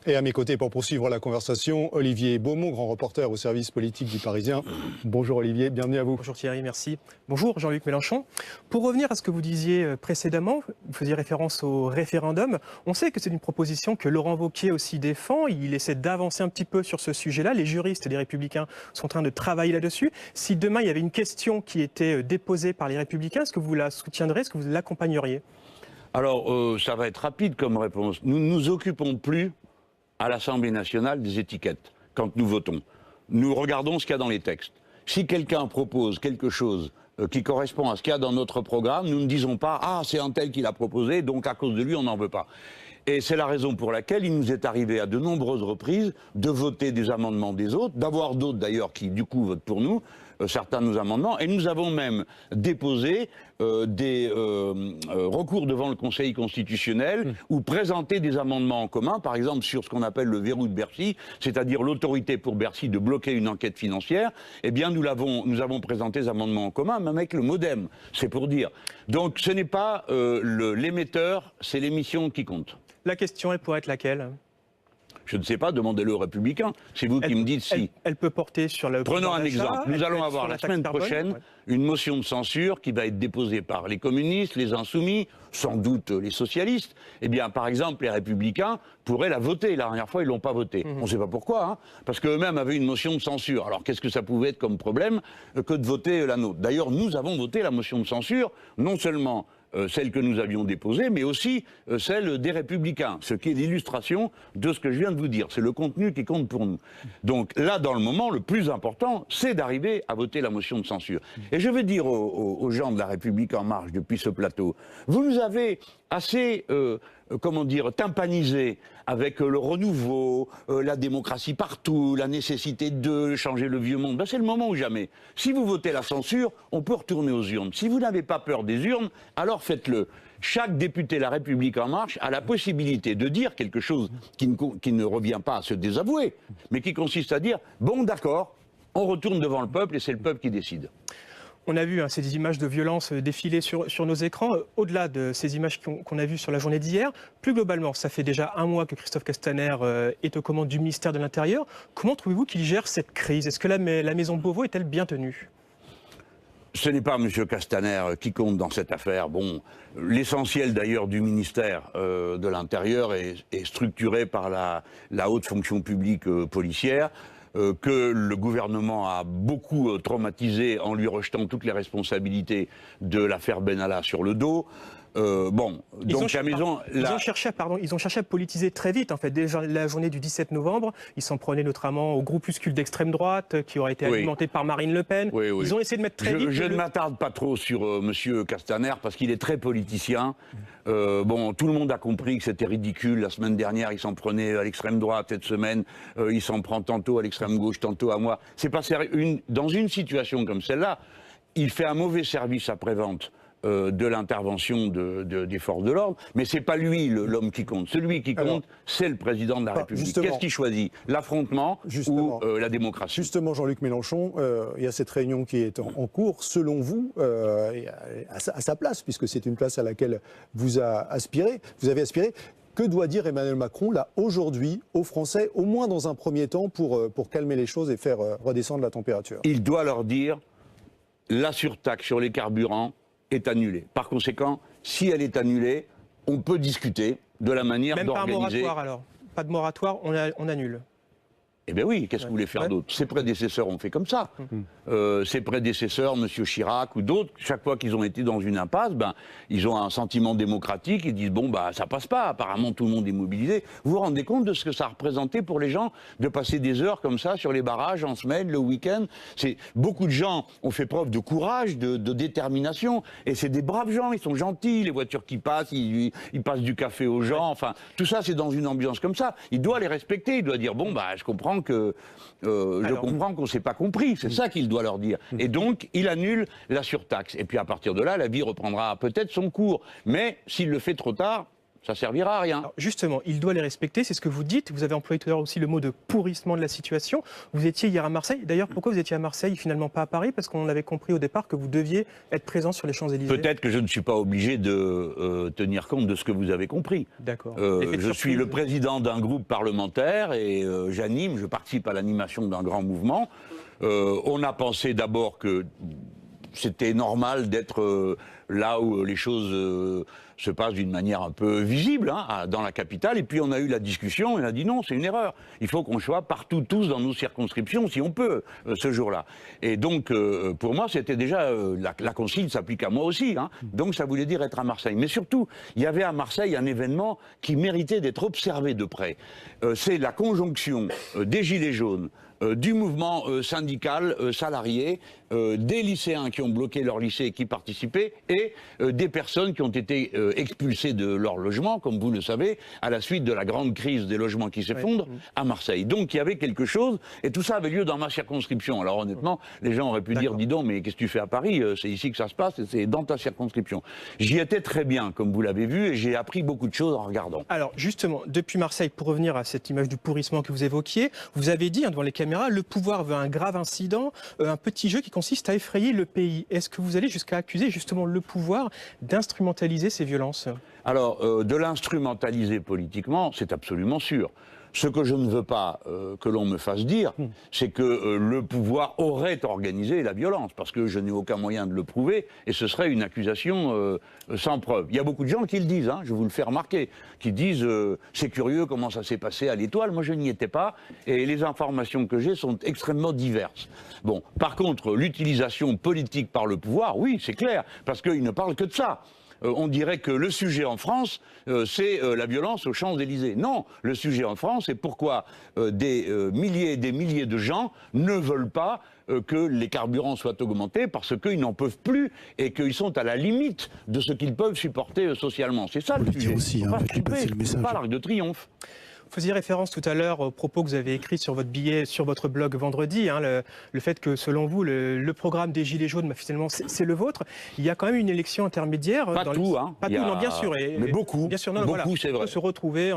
Et à mes côtés, pour poursuivre la conversation, Olivier Beaumont, grand reporter au service politique du Parisien. Bonjour Olivier, bienvenue à vous. Bonjour Thierry, merci. Bonjour Jean-Luc Mélenchon. Pour revenir à ce que vous disiez précédemment, vous faisiez référence au référendum. On sait que c'est une proposition que Laurent Wauquiez aussi défend. Il essaie d'avancer un petit peu sur ce sujet-là. Les juristes des Républicains sont en train de travailler là-dessus. Si demain il y avait une question qui était déposée par les Républicains, est-ce que vous la soutiendrez, est-ce que vous l'accompagneriez? Alors, ça va être rapide comme réponse. Nous ne nous occupons plus à l'Assemblée nationale des étiquettes quand nous votons. Nous regardons ce qu'il y a dans les textes. Si quelqu'un propose quelque chose qui correspond à ce qu'il y a dans notre programme, nous ne disons pas « Ah, c'est un tel qui l'a proposé, donc à cause de lui, on n'en veut pas ». Et c'est la raison pour laquelle il nous est arrivé à de nombreuses reprises de voter des amendements des autres, d'avoir d'autres d'ailleurs qui du coup votent pour nous, certains de nos amendements, et nous avons même déposé des recours devant le Conseil constitutionnel ou présenté des amendements en commun, par exemple sur ce qu'on appelle le verrou de Bercy, c'est-à-dire l'autorité pour Bercy de bloquer une enquête financière. Eh bien nous avons présenté des amendements en commun, même avec le MoDem, c'est pour dire. Donc ce n'est pas l'émetteur, c'est l'émission qui compte. La question, elle pourrait être laquelle? Je ne sais pas, demandez-le aux Républicains. C'est vous qui me dites si. Elle peut porter sur le... Prenons un exemple. Nous allons avoir la semaine prochaine une motion de censure qui va être déposée par les communistes, les insoumis, sans doute les socialistes. Eh bien, par exemple, les Républicains pourraient la voter. La dernière fois, ils ne l'ont pas votée. On ne sait pas pourquoi, hein, parce qu'eux-mêmes avaient une motion de censure. Alors, qu'est-ce que ça pouvait être comme problème que de voter la nôtre? D'ailleurs, nous avons voté la motion de censure, non seulement celle que nous avions déposée, mais aussi celle des Républicains, ce qui est l'illustration de ce que je viens de vous dire. C'est le contenu qui compte pour nous. Donc là, dans le moment, le plus important, c'est d'arriver à voter la motion de censure. Et je vais dire aux gens de la République En Marche depuis ce plateau, vous nous avez assez, comment dire, tympanisé avec le renouveau, la démocratie partout, la nécessité de changer le vieux monde. Ben, c'est le moment ou jamais. Si vous votez la censure, on peut retourner aux urnes. Si vous n'avez pas peur des urnes, alors faites-le. Chaque député de la République En Marche a la possibilité de dire quelque chose qui ne revient pas à se désavouer, mais qui consiste à dire « bon, d'accord, on retourne devant le peuple et c'est le peuple qui décide ». On a vu ces images de violence défiler sur nos écrans. Au-delà de ces images qu'on a vues sur la journée d'hier, plus globalement, ça fait déjà un mois que Christophe Castaner est aux commandes du ministère de l'Intérieur. Comment trouvez-vous qu'il gère cette crise? Est-ce que la maison Beauvau est-elle bien tenue? Ce n'est pas M. Castaner qui compte dans cette affaire. Bon, l'essentiel d'ailleurs du ministère de l'Intérieur est structuré par la haute fonction publique policière. Que le gouvernement a beaucoup traumatisé en lui rejetant toutes les responsabilités de l'affaire Benalla sur le dos. Ils ont cherché à politiser très vite, en fait. Dès la journée du 17 novembre, ils s'en prenaient notamment au groupuscule d'extrême droite qui aurait été alimenté par Marine Le Pen. Oui, oui. Ils ont essayé de mettre très vite... Je ne m'attarde pas trop sur M. Castaner parce qu'il est très politicien. Tout le monde a compris que c'était ridicule. La semaine dernière, il s'en prenait à l'extrême droite. Cette semaine, il s'en prend tantôt à l'extrême gauche, tantôt à moi. C'est pas sérieux. Dans une situation comme celle-là, il fait un mauvais service après-vente de l'intervention des forces de l'ordre, mais c'est pas lui l'homme qui compte. Celui qui compte, c'est le président de la République. Qu'est-ce qu'il choisit? L'affrontement ou la démocratie? Justement, Jean-Luc Mélenchon, il y a cette réunion qui est en cours. Selon vous, à sa place, puisque c'est une place à laquelle vous avez aspiré, que doit dire Emmanuel Macron, là, aujourd'hui, aux Français, au moins dans un premier temps, pour calmer les choses et faire redescendre la température? Il doit leur dire, la surtaxe sur les carburants est annulée. Par conséquent, si elle est annulée, on peut discuter de la manière d'organiser... Même pas un moratoire alors? Pas de moratoire, on annule? Eh bien oui, qu'est-ce que vous voulez faire d'autre? Ses prédécesseurs ont fait comme ça. Ses prédécesseurs, M. Chirac ou d'autres, chaque fois qu'ils ont été dans une impasse, ils ont un sentiment démocratique, ils disent ça passe pas, apparemment tout le monde est mobilisé. Vous vous rendez compte de ce que ça représentait pour les gens de passer des heures comme ça sur les barrages en semaine, le week-end? Beaucoup de gens ont fait preuve de courage, de détermination, et c'est des braves gens, ils sont gentils, les voitures qui passent, ils passent du café aux gens, enfin tout ça c'est dans une ambiance comme ça. Il doit les respecter, il doit dire je comprends comprends qu'on ne s'est pas compris, c'est ça qu'il doit leur dire. Et donc, il annule la surtaxe. Et puis à partir de là, la vie reprendra peut-être son cours. Mais s'il le fait trop tard, ça servira à rien. Alors justement, il doit les respecter, c'est ce que vous dites. Vous avez employé tout à l'heure aussi le mot de pourrissement de la situation. Vous étiez hier à Marseille. D'ailleurs, pourquoi vous étiez à Marseille, finalement pas à Paris? Parce qu'on avait compris au départ que vous deviez être présent sur les Champs-Élysées. Peut-être que je ne suis pas obligé de tenir compte de ce que vous avez compris. D'accord. Je suis le président d'un groupe parlementaire et je participe à l'animation d'un grand mouvement. On a pensé d'abord que c'était normal d'être là où les choses se passent d'une manière un peu visible, dans la capitale. Et puis on a eu la discussion et on a dit non, c'est une erreur. Il faut qu'on soit partout, tous dans nos circonscriptions, si on peut, ce jour-là. Et donc, pour moi, c'était déjà... la consigne s'applique à moi aussi. Donc ça voulait dire être à Marseille. Mais surtout, il y avait à Marseille un événement qui méritait d'être observé de près. C'est la conjonction des Gilets jaunes, du mouvement syndical salarié, des lycéens qui ont bloqué leur lycée et qui participaient, et des personnes qui ont été expulsées de leur logement, comme vous le savez, à la suite de la grande crise des logements qui s'effondrent à Marseille. Donc il y avait quelque chose, et tout ça avait lieu dans ma circonscription. Alors honnêtement, les gens auraient pu dire, dis donc, mais qu'est-ce que tu fais à Paris? C'est ici que ça se passe, et c'est dans ta circonscription. J'y étais très bien, comme vous l'avez vu, et j'ai appris beaucoup de choses en regardant. Alors justement, depuis Marseille, pour revenir à cette image du pourrissement que vous évoquiez, vous avez dit devant les caméras, le pouvoir veut un grave incident, un petit jeu qui consiste à effrayer le pays. Est-ce que vous allez jusqu'à accuser justement le pouvoir d'instrumentaliser ces violences? Alors, de l'instrumentaliser politiquement, c'est absolument sûr. Ce que je ne veux pas que l'on me fasse dire, c'est que le pouvoir aurait organisé la violence, parce que je n'ai aucun moyen de le prouver, et ce serait une accusation sans preuve. Il y a beaucoup de gens qui le disent, hein, je vous le fais remarquer, qui disent c'est curieux comment ça s'est passé à l'Étoile, moi je n'y étais pas, et les informations que j'ai sont extrêmement diverses. Bon, par contre, l'utilisation politique par le pouvoir, oui, c'est clair, parce qu'il ne parle que de ça. On dirait que le sujet en France, c'est la violence aux Champs-Élysées. Non, le sujet en France, c'est pourquoi des milliers et des milliers de gens ne veulent pas que les carburants soient augmentés parce qu'ils n'en peuvent plus et qu'ils sont à la limite de ce qu'ils peuvent supporter socialement. C'est ça le sujet. Aussi, hein, C'est pas l'Arc de Triomphe. Vous faisiez référence tout à l'heure aux propos que vous avez écrits sur votre billet, sur votre blog vendredi, hein, le fait que selon vous, le programme des Gilets jaunes, finalement, c'est le vôtre. Il y a quand même une élection intermédiaire. Pas tout, hein. Pas tout, non, bien sûr. Mais beaucoup. Bien sûr, non, beaucoup, voilà. c'est vrai. On peut se retrouver.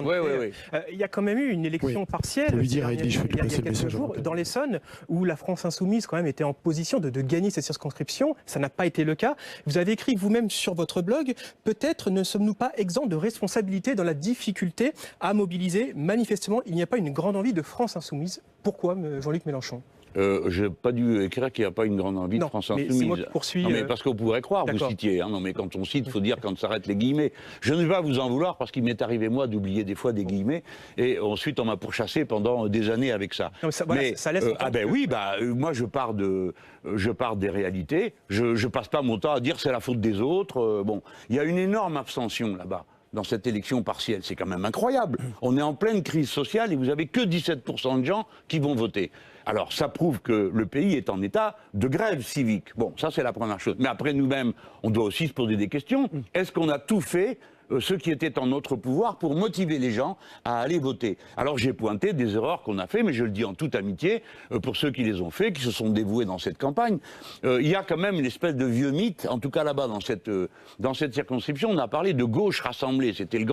Il y a quand même eu une élection partielle. Pour lui dire, il y a quelques jours, dans l'Essonne, où la France Insoumise, quand même, était en position de gagner cette circonscription. Ça n'a pas été le cas. Vous avez écrit vous-même sur votre blog, peut-être ne sommes-nous pas exempts de responsabilité dans la difficulté à mobiliser. Manifestement, il n'y a pas une grande envie de France Insoumise. Pourquoi, Jean-Luc Mélenchon? Je n'ai pas dû écrire qu'il n'y a pas une grande envie de France Insoumise. C'est moi qui poursuis. Non, mais parce qu'on pourrait croire, vous citiez. Hein, non, mais quand on cite, il faut dire quand s'arrêtent les guillemets. Je ne vais pas vous en vouloir parce qu'il m'est arrivé, moi, d'oublier des fois des guillemets. Et ensuite, on m'a pourchassé pendant des années avec ça. Non, mais ça laisse moi, je pars des réalités. Je passe pas mon temps à dire c'est la faute des autres. Bon, il y a une énorme abstention là-bas. Dans cette élection partielle. C'est quand même incroyable. On est en pleine crise sociale et vous avez que 17% de gens qui vont voter. Alors ça prouve que le pays est en état de grève civique. Bon, ça c'est la première chose. Mais après nous-mêmes, on doit aussi se poser des questions. Est-ce qu'on a tout fait ce qui était en notre pouvoir pour motiver les gens à aller voter? Alors j'ai pointé des erreurs qu'on a fait, mais je le dis en toute amitié pour ceux qui les ont fait, qui se sont dévoués dans cette campagne. Il y a quand même une espèce de vieux mythe, en tout cas là-bas dans cette circonscription, on a parlé de gauche rassemblée, c'était le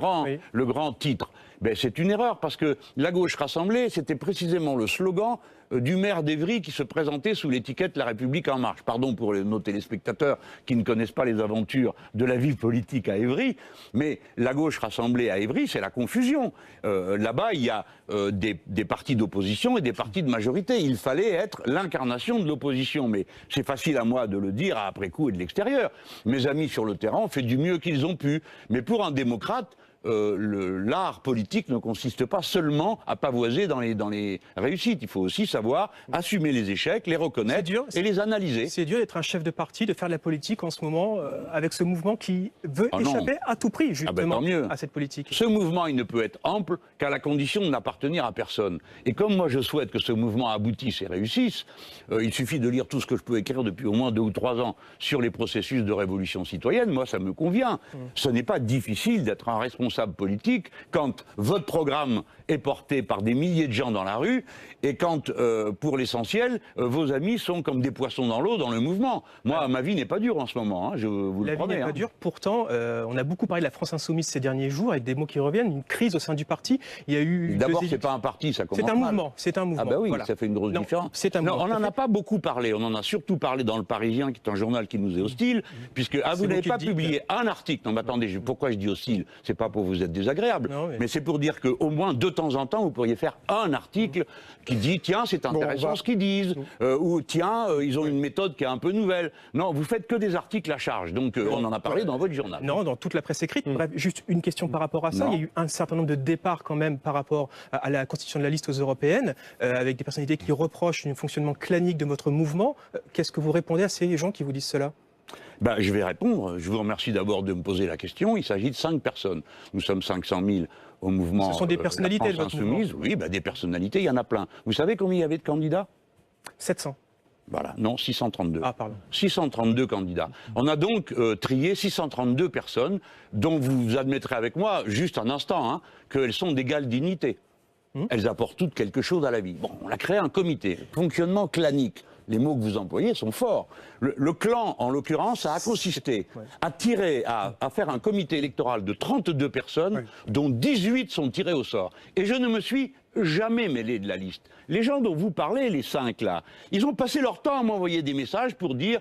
grand titre. Ben, c'est une erreur parce que la gauche rassemblée, c'était précisément le slogan du maire d'Évry qui se présentait sous l'étiquette La République en marche. Pardon pour nos téléspectateurs qui ne connaissent pas les aventures de la vie politique à Évry, mais la gauche rassemblée à Évry, c'est la confusion. Là-bas, il y a des partis d'opposition et des partis de majorité. Il fallait être l'incarnation de l'opposition, mais c'est facile à moi de le dire après coup et de l'extérieur. Mes amis sur le terrain ont fait du mieux qu'ils ont pu, mais pour un démocrate, l'art politique ne consiste pas seulement à pavoiser dans les réussites. Il faut aussi savoir assumer les échecs, les reconnaître et les analyser. C'est dur d'être un chef de parti, de faire de la politique en ce moment, avec ce mouvement qui veut échapper à tout prix, justement, à cette politique. Ce mouvement, il ne peut être ample qu'à la condition de n'appartenir à personne. Et comme moi, je souhaite que ce mouvement aboutisse et réussisse, il suffit de lire tout ce que je peux écrire depuis au moins 2 ou 3 ans sur les processus de révolution citoyenne. Moi, ça me convient. Ce n'est pas difficile d'être un responsable politique quand votre programme est porté par des milliers de gens dans la rue et quand, pour l'essentiel, vos amis sont comme des poissons dans l'eau dans le mouvement. Moi, ma vie n'est pas dure en ce moment, hein, je vous le promets. La vie n'est pas dure. Pourtant, on a beaucoup parlé de la France Insoumise ces derniers jours avec des mots qui reviennent, une crise au sein du parti. Il y a eu d'abord, c'est pas un parti, ça commence mal. C'est un mouvement. Ah bah oui, voilà. Ça fait une grosse différence. On n'en a pas beaucoup parlé. On en a surtout parlé dans Le Parisien, qui est un journal qui nous est hostile, puisque vous n'avez pas publié un article. Non, mais attendez, pourquoi je dis hostile? C'est pas pour vous être désagréable, mais c'est pour dire qu'au moins de temps en temps, vous pourriez faire un article qui dit tiens, c'est intéressant ce qu'ils disent, ou tiens, ils ont une méthode qui est un peu nouvelle. Non, vous faites que des articles à charge, donc on en a parlé dans votre journal. Non, dans toute la presse écrite. Bref, juste une question par rapport à ça. Il y a eu un certain nombre de départs quand même par rapport à la constitution de la liste aux européennes, avec des personnalités qui reprochent un fonctionnement clanique de votre mouvement. Qu'est-ce que vous répondez à ces gens qui vous disent cela? Ben, je vais répondre. Je vous remercie d'abord de me poser la question. Il s'agit de 5 personnes. Nous sommes 500 000 au mouvement. Ce sont des personnalités de votre mouvement. Oui, ben, des personnalités, il y en a plein. Vous savez combien il y avait de candidats? 700. Voilà, non, 632. Ah, pardon. 632 candidats. On a donc trié 632 personnes dont vous admettrez avec moi, juste un instant, hein, qu'elles sont d'égale dignité. Elles apportent toutes quelque chose à la vie. Bon, on a créé un comité, fonctionnement clanique. Les mots que vous employez sont forts. Le clan, en l'occurrence, a consisté à tirer, à faire un comité électoral de 32 personnes, dont 18 sont tirés au sort. Et je ne me suis jamais mêlé de la liste. Les gens dont vous parlez, les 5 là, ils ont passé leur temps à m'envoyer des messages pour dire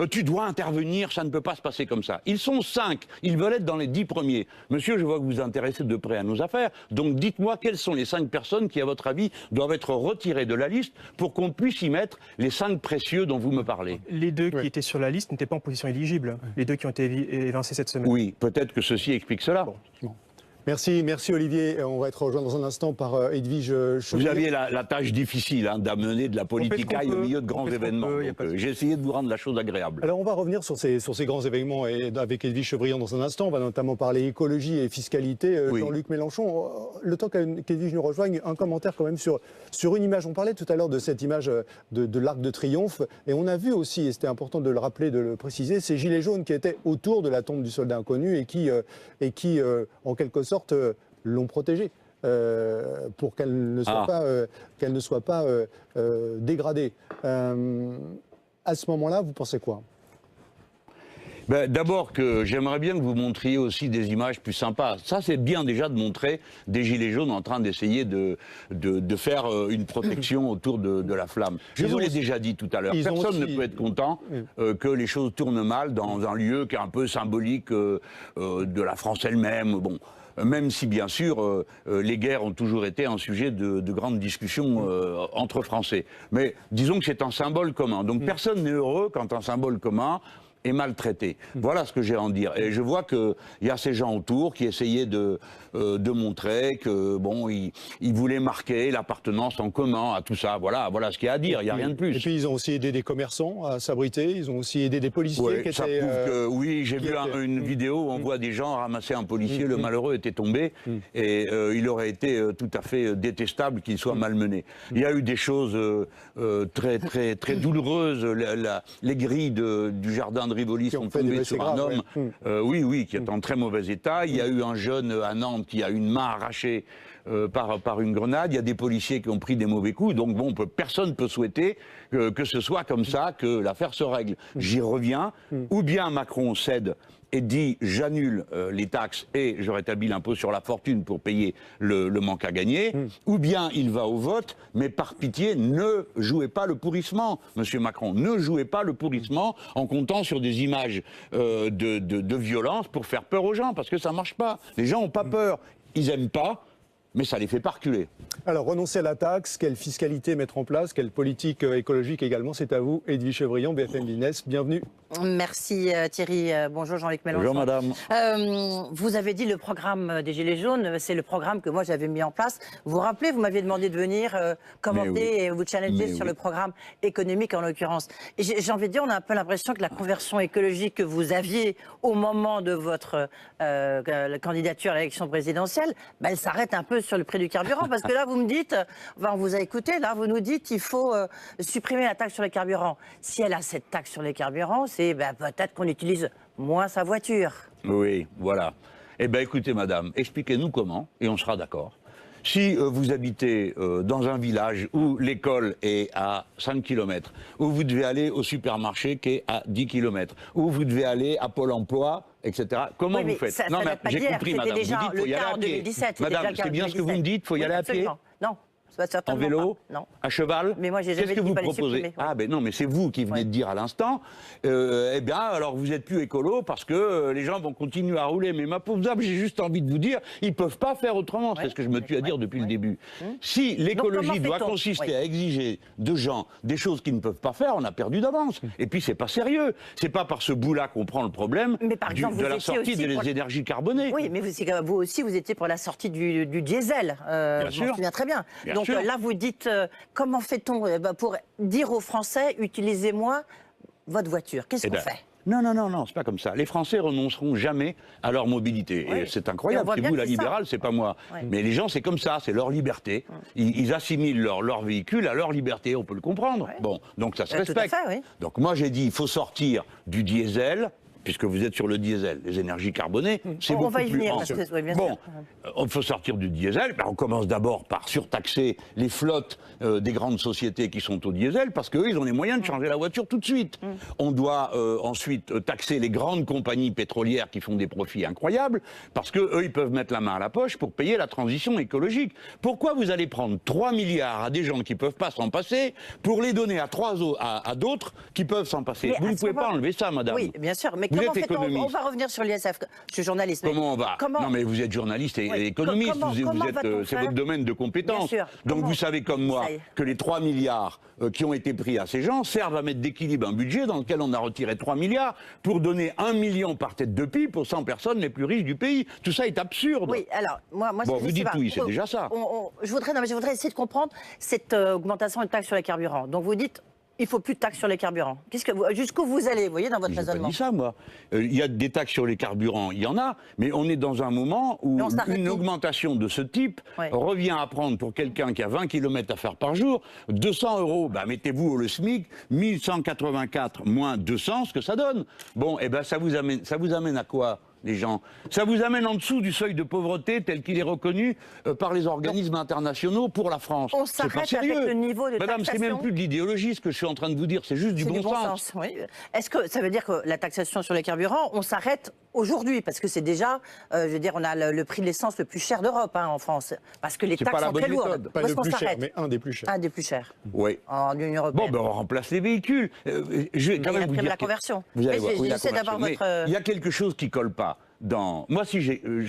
tu dois intervenir, ça ne peut pas se passer comme ça. Ils sont 5, ils veulent être dans les 10 premiers. Monsieur, je vois que vous vous intéressez de près à nos affaires, donc dites-moi quelles sont les 5 personnes qui, à votre avis, doivent être retirées de la liste pour qu'on puisse y mettre les 5 précieux dont vous me parlez. Les 2 qui étaient sur la liste n'étaient pas en position éligible. Les 2 qui ont été évincés cette semaine. Oui, peut-être que ceci explique cela. Bon. Merci Olivier. On va être rejoint dans un instant par Edwige Chevrillon. Vous aviez la tâche difficile hein, d'amener de la politicaille au milieu de grands événements. J'ai essayé de vous rendre la chose agréable. Alors on va revenir sur ces grands événements et avec Edwige Chevrillon dans un instant. On va notamment parler écologie et fiscalité. Jean-Luc Mélenchon, le temps qu'Edwige nous rejoigne, un commentaire quand même sur une image. On parlait tout à l'heure de cette image de l'Arc de Triomphe et on a vu aussi, et c'était important de le rappeler, de le préciser, ces gilets jaunes qui étaient autour de la tombe du soldat inconnu et qui en quelque sorte l'ont protégée pour qu'elle ne soit pas dégradée. À ce moment-là, vous pensez quoi? Ben, d'abord que j'aimerais bien que vous montriez aussi des images plus sympas. Ça, c'est bien déjà de montrer des gilets jaunes en train d'essayer de faire une protection autour de la flamme. Je vous l'ai déjà dit tout à l'heure, personne ne peut être content que les choses tournent mal dans un lieu qui est un peu symbolique de la France elle-même. Bon. Même si, bien sûr, les guerres ont toujours été un sujet de grandes discussions entre Français. Mais disons que c'est un symbole commun. Donc personne n'est heureux quand un symbole commun est maltraité. Voilà ce que j'ai à en dire. Et je vois qu'il y a ces gens autour qui essayaient de montrer que bon, ils voulaient marquer l'appartenance en commun à tout ça. Voilà ce qu'il y a à dire. Il n'y a rien de plus. Et puis ils ont aussi aidé des commerçants à s'abriter. Ils ont aussi aidé des policiers. Ça prouve que, oui, j'ai vu une vidéo où on voit des gens ramasser un policier. Le malheureux était tombé et il aurait été tout à fait détestable qu'il soit malmené. Il y a eu des choses très très très douloureuses. Les grilles du jardin de Rivoli sont tombées sur un homme, qui est en très mauvais état. Il y a eu un jeune à Nantes qui a une main arrachée par une grenade. Il y a des policiers qui ont pris des mauvais coups. Donc bon, personne ne peut souhaiter que ce soit comme ça, que l'affaire se règle. J'y reviens. Ou bien Macron cède et dit j'annule les taxes et je rétablis l'impôt sur la fortune pour payer le manque à gagner, ou bien il va au vote, mais par pitié, ne jouez pas le pourrissement, monsieur Macron, ne jouez pas le pourrissement en comptant sur des images de violence pour faire peur aux gens, parce que ça ne marche pas. Les gens n'ont pas peur, ils n'aiment pas, mais ça les fait pas reculer. Alors, renoncer à la taxe, quelle fiscalité mettre en place, quelle politique écologique également, c'est à vous. Edwige Chevrillon, BFM Business, bienvenue. Merci Thierry. Bonjour Jean-Luc Mélenchon. Bonjour madame. Vous avez dit le programme des Gilets jaunes, c'est le programme que moi j'avais mis en place. Vous vous rappelez, vous m'aviez demandé de venir commenter et vous challenger sur le programme économique en l'occurrence. Et j'ai envie de dire, on a un peu l'impression que la conversion écologique que vous aviez au moment de votre candidature à l'élection présidentielle, elle s'arrête un peu sur le prix du carburant. Parce que là, vous me dites, on vous a écouté, là, vous nous dites qu'il faut supprimer la taxe sur les carburants. Si elle a cette taxe sur les carburants, c'est peut-être qu'on utilise moins sa voiture. Oui, voilà. Eh bien, écoutez, madame, expliquez-nous comment, et on sera d'accord. Si vous habitez dans un village où l'école est à 5 km, où vous devez aller au supermarché qui est à 10 km, où vous devez aller à Pôle emploi, etc., comment vous faites? Ça, non, mais j'ai compris, madame. Vous dites qu'il faut y aller à pied. Madame, c'est bien ce que vous me dites, il faut y aller à pied? Non. En vélo? Non. À cheval? Mais moi, j'ai jamais dit que vous proposez? Ouais. Ah ben non, mais c'est vous qui venez de dire à l'instant. Eh bien, alors vous êtes plus écolo parce que les gens vont continuer à rouler. Mais ma pauvre dame, j'ai juste envie de vous dire, ils peuvent pas faire autrement. C'est ce que je me tue à dire depuis le début. Si l'écologie doit consister à exiger de gens des choses qu'ils ne peuvent pas faire, on a perdu d'avance. Et puis c'est pas sérieux. C'est pas par ce bout-là qu'on prend le problème de la sortie des énergies carbonées. Oui, mais vous aussi, vous étiez pour la sortie du diesel. Je m'en souviens très bien. Donc là, vous dites, comment fait-on pour dire aux Français, utilisez moins votre voiture? Qu'est-ce qu'on fait? Non, non, non, non, c'est pas comme ça. Les Français renonceront jamais à leur mobilité. Oui. Et c'est Et on incroyable. voit C'est bien vous que la c'est ça. libérale, c'est pas moi. Oui. Mais les gens, c'est comme ça, c'est leur liberté. Ils assimilent leur véhicule à leur liberté, on peut le comprendre. Oui. Bon, donc ça se Tout à respecte. fait, oui. Donc moi j'ai dit, il faut sortir du diesel. Puisque vous êtes sur le diesel, les énergies carbonées, c'est On beaucoup va y plus venir, ample. parce que- oui, bien bon, sûr. il faut sortir du diesel. Ben, on commence d'abord par surtaxer les flottes des grandes sociétés qui sont au diesel, parce qu'eux, ils ont les moyens de changer la voiture tout de suite. On doit ensuite taxer les grandes compagnies pétrolières qui font des profits incroyables, parce qu'eux, ils peuvent mettre la main à la poche pour payer la transition écologique. Pourquoi vous allez prendre 3 milliards à des gens qui ne peuvent pas s'en passer pour les donner à d'autres qui peuvent s'en passer? Mais Vous à ne ce pouvez moment- pas enlever ça, madame. Oui, bien sûr. Mais Vous comment êtes fait-on? économiste. On va revenir sur l'ISF. Je suis journaliste. mais Comment on va Non mais vous êtes journaliste et Oui. économiste, Comment va-t-on c'est faire votre domaine de compétence. Bien sûr. Donc Comment vous savez comme moi Ça y est. que les 3 milliards qui ont été pris à ces gens servent à mettre d'équilibre un budget dans lequel on a retiré 3 milliards pour donner 1 million par tête de PIB aux 100 personnes les plus riches du pays. Tout ça est absurde. Oui, alors, moi Bon, je vous sais dites pas. oui, c'est déjà ça. Je voudrais essayer de comprendre cette augmentation de taxes sur les carburants. Donc vous dites, il ne faut plus de taxes sur les carburants. Jusqu'où vous allez, vous voyez, dans votre J'ai pas raisonnement? dit ça, moi. Il y a des taxes sur les carburants, il y en a, mais on est dans un moment où Mais on s'arrête une où? augmentation de ce type Ouais. revient à prendre pour quelqu'un qui a 20 km à faire par jour 200 €. Bah, mettez-vous le SMIC, 1184 moins 200, ce que ça donne. Bon, et ben ça vous amène à quoi, les gens? Ça vous amène en dessous du seuil de pauvreté tel qu'il est reconnu par les organismes internationaux pour la France. On C'est pas s'arrête sérieux. avec le niveau de Madame, c'est même taxation. plus de l'idéologie ce que je suis en train de vous dire, c'est juste du C'est bon sens. oui. Est-ce que ça veut dire que la taxation sur les carburants, on s'arrête aujourd'hui? Parce que c'est déjà, je veux dire, on a le prix de l'essence le plus cher d'Europe en France. Parce que les C'est taxes pas la sont bonne très lourdes. méthode. Pas Où est-ce le qu'on plus cher, s'arrête? mais un des plus chers. Un des plus chers Oui. en Union Bon, européenne. ben on remplace les véhicules. Je vais Mais quand il y a même vous la prime dire à la que- conversion. Vous allez Mais voir, oui, la j'essaie d'avoir conversion. Mais votre- il y a quelque chose qui colle pas dans. Moi, si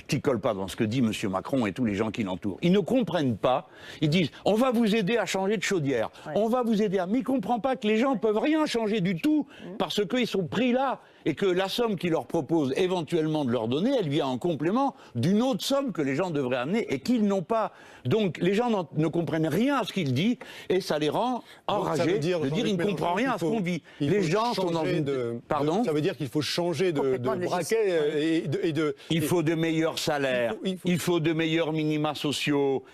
qui colle pas dans ce que dit M. Macron et tous les gens qui l'entourent. Ils ne comprennent pas. Ils disent on va vous aider à changer de chaudière. Ouais. On va vous aider à. Mais ils ne comprennent pas que les gens peuvent rien changer du tout parce qu'ils sont pris là et que la somme qu'ils leur proposent éventuellement de leur donner, elle vient en complément d'une autre somme que les gens devraient amener et qu'ils n'ont pas. Donc les gens ne comprennent rien à ce qu'il dit et ça les rend Donc, ça enragés veut dire, de dire Jean-Luc il ne comprend Mélenchon, rien à ce qu'il faut- qu'on vit. il Les faut gens sont dans changer une. Pardon. Ça veut dire qu'il faut changer de Complètement de braquet et de. Il faut de meilleurs salaires, il faut de meilleurs minima sociaux,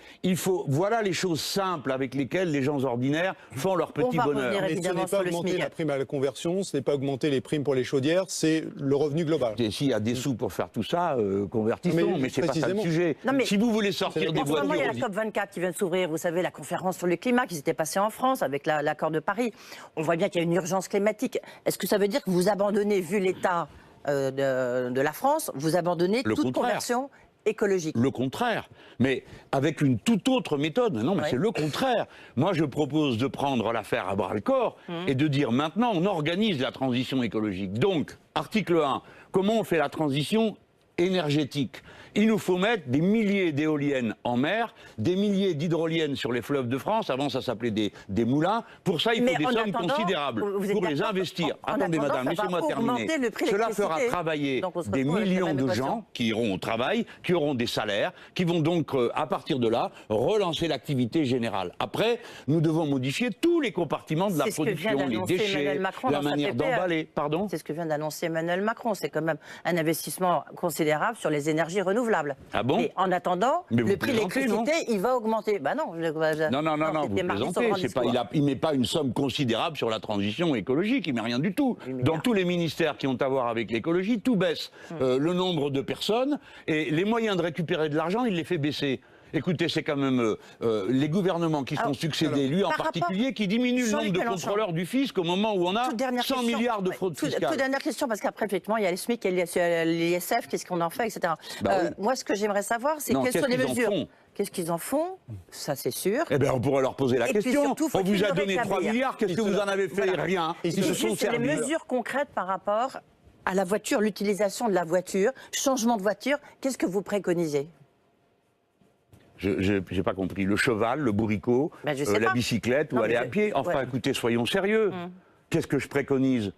voilà les choses simples avec lesquelles les gens ordinaires font leur petit va bonheur. revenir Mais ce évidemment n'est sur pas le augmenter SMIC. la prime à la conversion, ce n'est pas augmenter les primes pour les chaudières, c'est le revenu global. Et s'il y a des sous pour faire tout ça, convertissons, mais c'est pas ça le précisément. sujet. Non, mais- Si vous voulez sortir des En ce moment, il y a la voitures... COP24 qui vient de s'ouvrir. Vous savez, la conférence sur le climat qui s'était passée en France avec l'accord de Paris. On voit bien qu'il y a une urgence climatique. Est-ce que ça veut dire que vous abandonnez, vu l'état de la France, vous abandonnez Le toute contraire. conversion écologique? Le contraire, mais avec une toute autre méthode. Non, mais Ouais. c'est le contraire. Moi, je propose de prendre l'affaire à bras-le-corps et de dire maintenant, on organise la transition écologique. Donc, article 1, comment on fait la transition énergétique? Il nous faut mettre des milliers d'éoliennes en mer, des milliers d'hydroliennes sur les fleuves de France. Avant, ça s'appelait des moulins. Pour ça, il faut Mais des en sommes attendant, considérables vous êtes pour les d'accord investir. en Attendez, attendant, madame, ça va laissez-moi augmenter terminer. le prix de Cela fera l'électricité. travailler Donc, on se des retrouve avec la millions même de équation. gens qui iront au travail, qui auront des salaires, qui vont donc, à partir de là, relancer l'activité générale. Après, nous devons modifier tous les compartiments de la C'est ce que vient production, les d'annoncer déchets, Emmanuel Macron la dans sa manière PPR. d'emballer. Pardon? C'est ce que vient d'annoncer Emmanuel Macron. C'est quand même un investissement considérable sur les énergies renouvelables. Ah bon? Et en attendant, Mais vous le prix de plaisantez, l'électricité, il va augmenter. Bah non. Non, vous c'était mardi sur plaisantez. Grand C'est pas, Discours. il met pas une somme considérable sur la transition écologique, il met rien du tout. mais Dans là- tous les ministères qui ont à voir avec l'écologie, tout baisse. Le nombre de personnes et les moyens de récupérer de l'argent, il les fait baisser. Écoutez, c'est quand même les gouvernements qui sont succédés, lui en par rapport- particulier, qui diminuent le Jean-Luc nombre de Mélenchon. contrôleurs du fisc au moment où on a Toute dernière 100 question. milliards de Ouais, fraude toute fiscale. dernière question, parce qu'après, effectivement, il y a le SMIC, il y a l'ISF, qu'est-ce qu'on en fait, etc. Bah oui. Moi, ce que j'aimerais savoir, c'est Non, quelles sont qu'est-ce les qu'ils en mesures. font Qu'est-ce qu'ils en font? Ça, c'est sûr. Eh bien, on pourrait leur poser la Et puis question. surtout, On faut-il vous a le donné 3 rétablir. milliards, qu'est-ce que vous en avez fait? Voilà. Rien. Ils se Et sont juste les servis. mesures concrètes par rapport à la voiture, l'utilisation de la voiture, changement de voiture, qu'est-ce que vous préconisez? Je n'ai pas compris. Le cheval, le bourricot, Ben, je sais la pas. bicyclette Non, ou aller mais à pied. Enfin, ouais. écoutez, soyons sérieux. Qu'est-ce que je préconise?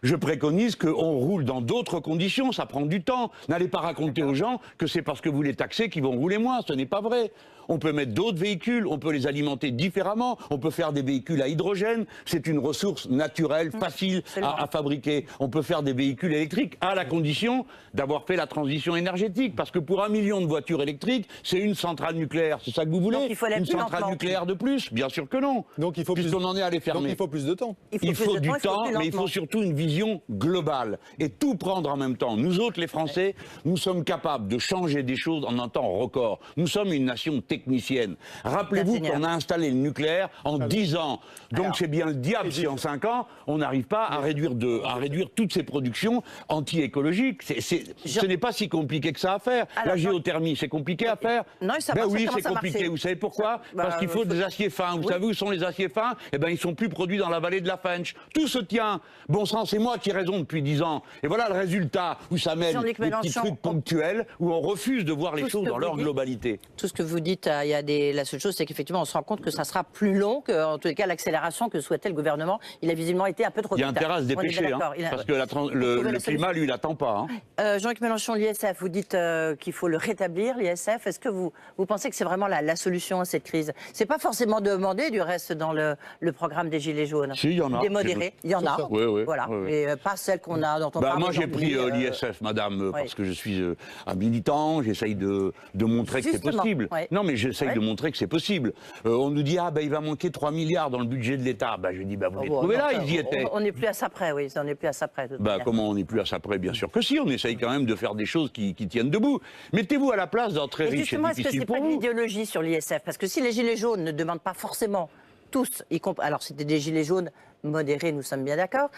je préconise qu'on roule dans d'autres conditions, ça prend du temps. N'allez pas raconter aux gens que c'est parce que vous les taxez qu'ils vont rouler moins, ce n'est pas vrai. On peut mettre d'autres véhicules, on peut les alimenter différemment, on peut faire des véhicules à hydrogène, c'est une ressource naturelle, facile à fabriquer. On peut faire des véhicules électriques à la condition d'avoir fait la transition énergétique, parce que pour 1 million de voitures électriques, c'est une centrale nucléaire, c'est ça que vous voulez? Donc, il faut aller une plus centrale lentement. nucléaire de plus? Bien sûr que non. Donc il faut puisqu'on en est à les fermer. Donc il faut plus de temps. Il faut du temps, plus mais il faut lentement. surtout une vision globale et tout prendre en même temps. Nous autres, les Français, nous sommes capables de changer des choses en un temps record. Nous sommes une nation technicienne. Rappelez-vous qu'on a installé le nucléaire en 10 ans. Donc c'est bien le diable si en 5 ans, on n'arrive pas à réduire toutes ces productions anti-écologiques. Ce n'est pas si compliqué que ça à faire. Alors, la géothermie, c'est compliqué à faire? Non, ça Ben marche, oui, ça c'est commence à compliqué. marcher. Vous savez pourquoi? Parce qu'il faut des aciers fins. Vous savez où sont les aciers fins? Eh ben, ils sont plus produits dans la vallée de la Fench. Tout se tient. Bon sang, c'est moi qui ai raison depuis 10 ans. Et voilà le résultat où ça mène des Jean-Luc petits Mélenchon, trucs ponctuels où on refuse de voir les Tout ce choses que dans vous leur dites. globalité. Tout ce que vous dites, la seule chose, c'est qu'effectivement, on se rend compte que ça sera plus long que, en tous les cas, l'accélération que souhaitait le gouvernement. Il a visiblement été un peu trop Il y vite. a intérêt à se On est dépêcher, bien hein, d'accord. parce que le climat, lui, il n'attend pas. Hein. Jean-Luc Mélenchon, l'ISF, vous dites qu'il faut le rétablir, l'ISF. Est-ce que vous pensez que c'est vraiment la solution à cette crise? C'est pas forcément demandé, du reste, dans le programme des Gilets jaunes. Si, il y en a. Des modérés, il y en a. Oui, oui. Voilà. Oui, oui. Et pas celle qu'on a, dont on parle Moi, j'ai pris aujourd'hui, l'ISF, madame, parce que je suis un militant, j'essaye de montrer que c'est Justement, possible. ouais. Non, mais j'essaye de montrer que c'est possible. On nous dit, il va manquer 3 milliards dans le budget de l'État. Je dis, vous les trouvez là, ils y étaient. On n'est plus à ça près, oui, on n'est plus à ça près. de toute manière. Comment on n'est plus à ça près? Bien sûr que si, on essaye quand même de faire des choses qui tiennent debout. Mettez-vous à la place d'un très Et riche, justement, c'est est-ce que difficile c'est pour pas de vous. l'idéologie sur l'ISF? Parce que si les Gilets jaunes ne demandent pas forcément tous, alors c'était des Gilets jaunes modérés, nous sommes bien d'accord,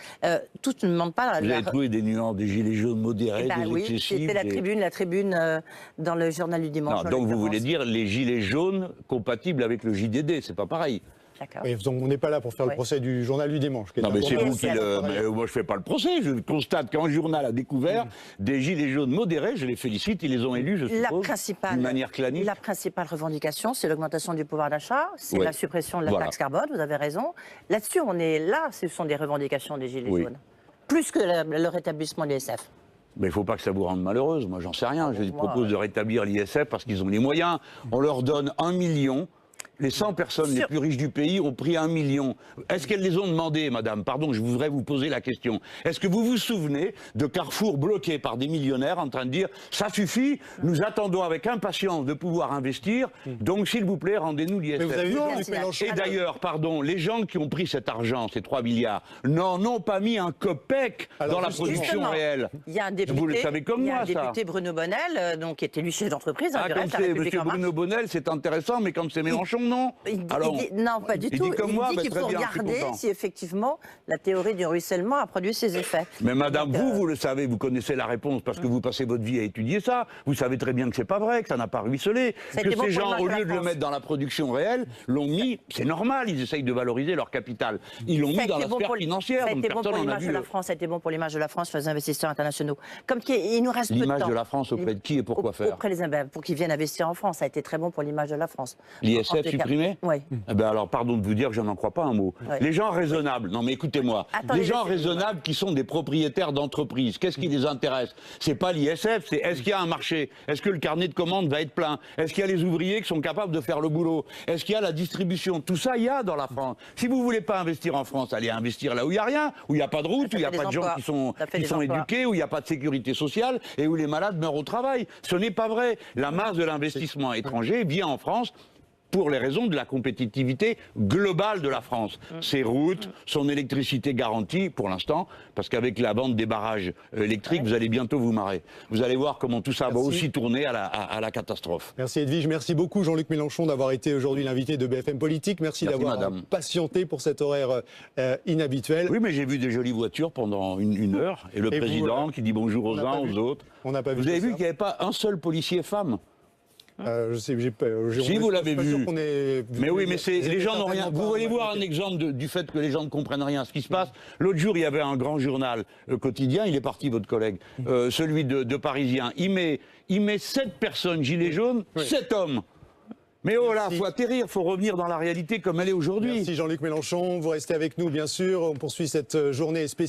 tous ne demandent pas... Vous avez trouvé des nuances, des gilets jaunes modérés, des oui, excessifs. c'était la tribune dans le journal du dimanche. Non, donc vous voulez dire les gilets jaunes compatibles avec le JDD, c'est pas pareil. D'accord. Oui, donc on n'est pas là pour faire le procès du journal du dimanche. Qui est Non, mais c'est important. vous qui le. Mais moi, je fais pas le procès. Je constate qu'un journal a découvert des gilets jaunes modérés. Je les félicite. Ils les ont élus, je suppose, d'une manière clanique. La principale revendication, c'est l'augmentation du pouvoir d'achat, c'est la suppression de la taxe carbone, vous avez raison. Là-dessus, on est là, ce sont des revendications des gilets jaunes. Plus que le rétablissement de l'ISF. Mais il ne faut pas que ça vous rende malheureuse. Moi, j'en sais rien. Je propose de rétablir l'ISF parce qu'ils ont les moyens. On leur donne 1 million. Les 100 personnes les plus riches du pays ont pris 1 million. Est-ce qu'elles les ont demandées, madame? Pardon, je voudrais vous poser la question. Est-ce que vous vous souvenez de Carrefour bloqué par des millionnaires en train de dire « ça suffit, nous attendons avec impatience de pouvoir investir, donc s'il vous plaît, rendez-nous l'ISF ». Mais vous avez vu, Non. Jean-Luc Mélenchon, Et d'ailleurs, pardon, les gens qui ont pris cet argent, ces 3 milliards, n'en ont pas mis un copec dans la production Justement, réelle. Il y a un député, Vous le savez comme moi, il y a un ça. député Bruno Bonnel, donc, qui est élu chef d'entreprise, du Quand reste, la c'est République M. en marche. Bruno Bonnel, c'est intéressant, mais quand c'est Mélenchon, non. Non, pas du il tout. dit comme moi, il dit qu'il très faut bien, je suis regarder content. si effectivement la théorie du ruissellement a produit ses effets. Mais madame, Donc, vous le savez, vous connaissez la réponse parce que vous passez votre vie à étudier ça. Vous savez très bien que c'est pas vrai, que ça n'a pas ruisselé. Ça a Que été bon ces pour gens, l'image au de la lieu de le France. mettre dans la production réelle, l'ont mis, c'est normal, ils essayent de valoriser leur capital. Ils l'ont mis dans la sphère financière, Ça a donc été bon pour personne n'en a l'image vu. de la France, ça a été bon pour l'image de la France sur les investisseurs internationaux. Comme il nous reste peu de temps. L'image de la France auprès de qui et pourquoi faire? Auprès des pour qu'ils viennent investir en France, ça a été très bon pour l'image de la France. En L'ISF tout cas. supprimé? Oui. Eh ben alors, pardon de vous dire que je n'en crois pas un mot. Ouais. Les gens raisonnables, non mais écoutez-moi, Attendez, les gens laissez-moi. raisonnables qui sont des propriétaires d'entreprises, qu'est-ce qui les intéresse? C'est pas l'ISF, c'est est-ce qu'il y a un marché? Est-ce que le carnet de commandes va être plein? Est-ce qu'il y a les ouvriers qui sont capables de faire le boulot? Est-ce qu'il y a la distribution? Tout ça, il y a dans la France. Si vous voulez pas investir en France, allez investir là où il n'y a rien, où il n'y a pas de route, où il n'y a pas de gens qui sont éduqués, où il n'y a pas de sécurité sociale et où les malades meurent au travail. Ce n'est pas vrai. La masse de l'investissement étranger vient en France pour les raisons de la compétitivité globale de la France. Ses routes, son électricité garantie, pour l'instant, parce qu'avec la vente des barrages électriques, vous allez bientôt vous marrer. Vous allez voir comment tout ça va aussi tourner à la catastrophe. Merci Edwige, merci beaucoup Jean-Luc Mélenchon d'avoir été aujourd'hui l'invité de BFM Politique. Merci d'avoir patienté pour cet horaire inhabituel. Oui, mais j'ai vu des jolies voitures pendant une heure, et le président qui dit bonjour aux uns, aux autres. On n'a pas vu. Vous avez vu qu'il n'y avait pas un seul policier femme? Je sais, si vous l'avez vu. Mais oui, mais les gens n'ont rien. Vous voulez voir un exemple du fait que les gens ne comprennent rien ce qui se passe? L'autre jour, il y avait un grand journal quotidien, il est parti, votre collègue, celui de Parisien. Il met 7 personnes gilets jaunes, 7 hommes. Mais oh là, faut atterrir, faut revenir dans la réalité comme elle est aujourd'hui. Merci Jean-Luc Mélenchon, vous restez avec nous bien sûr, on poursuit cette journée spéciale.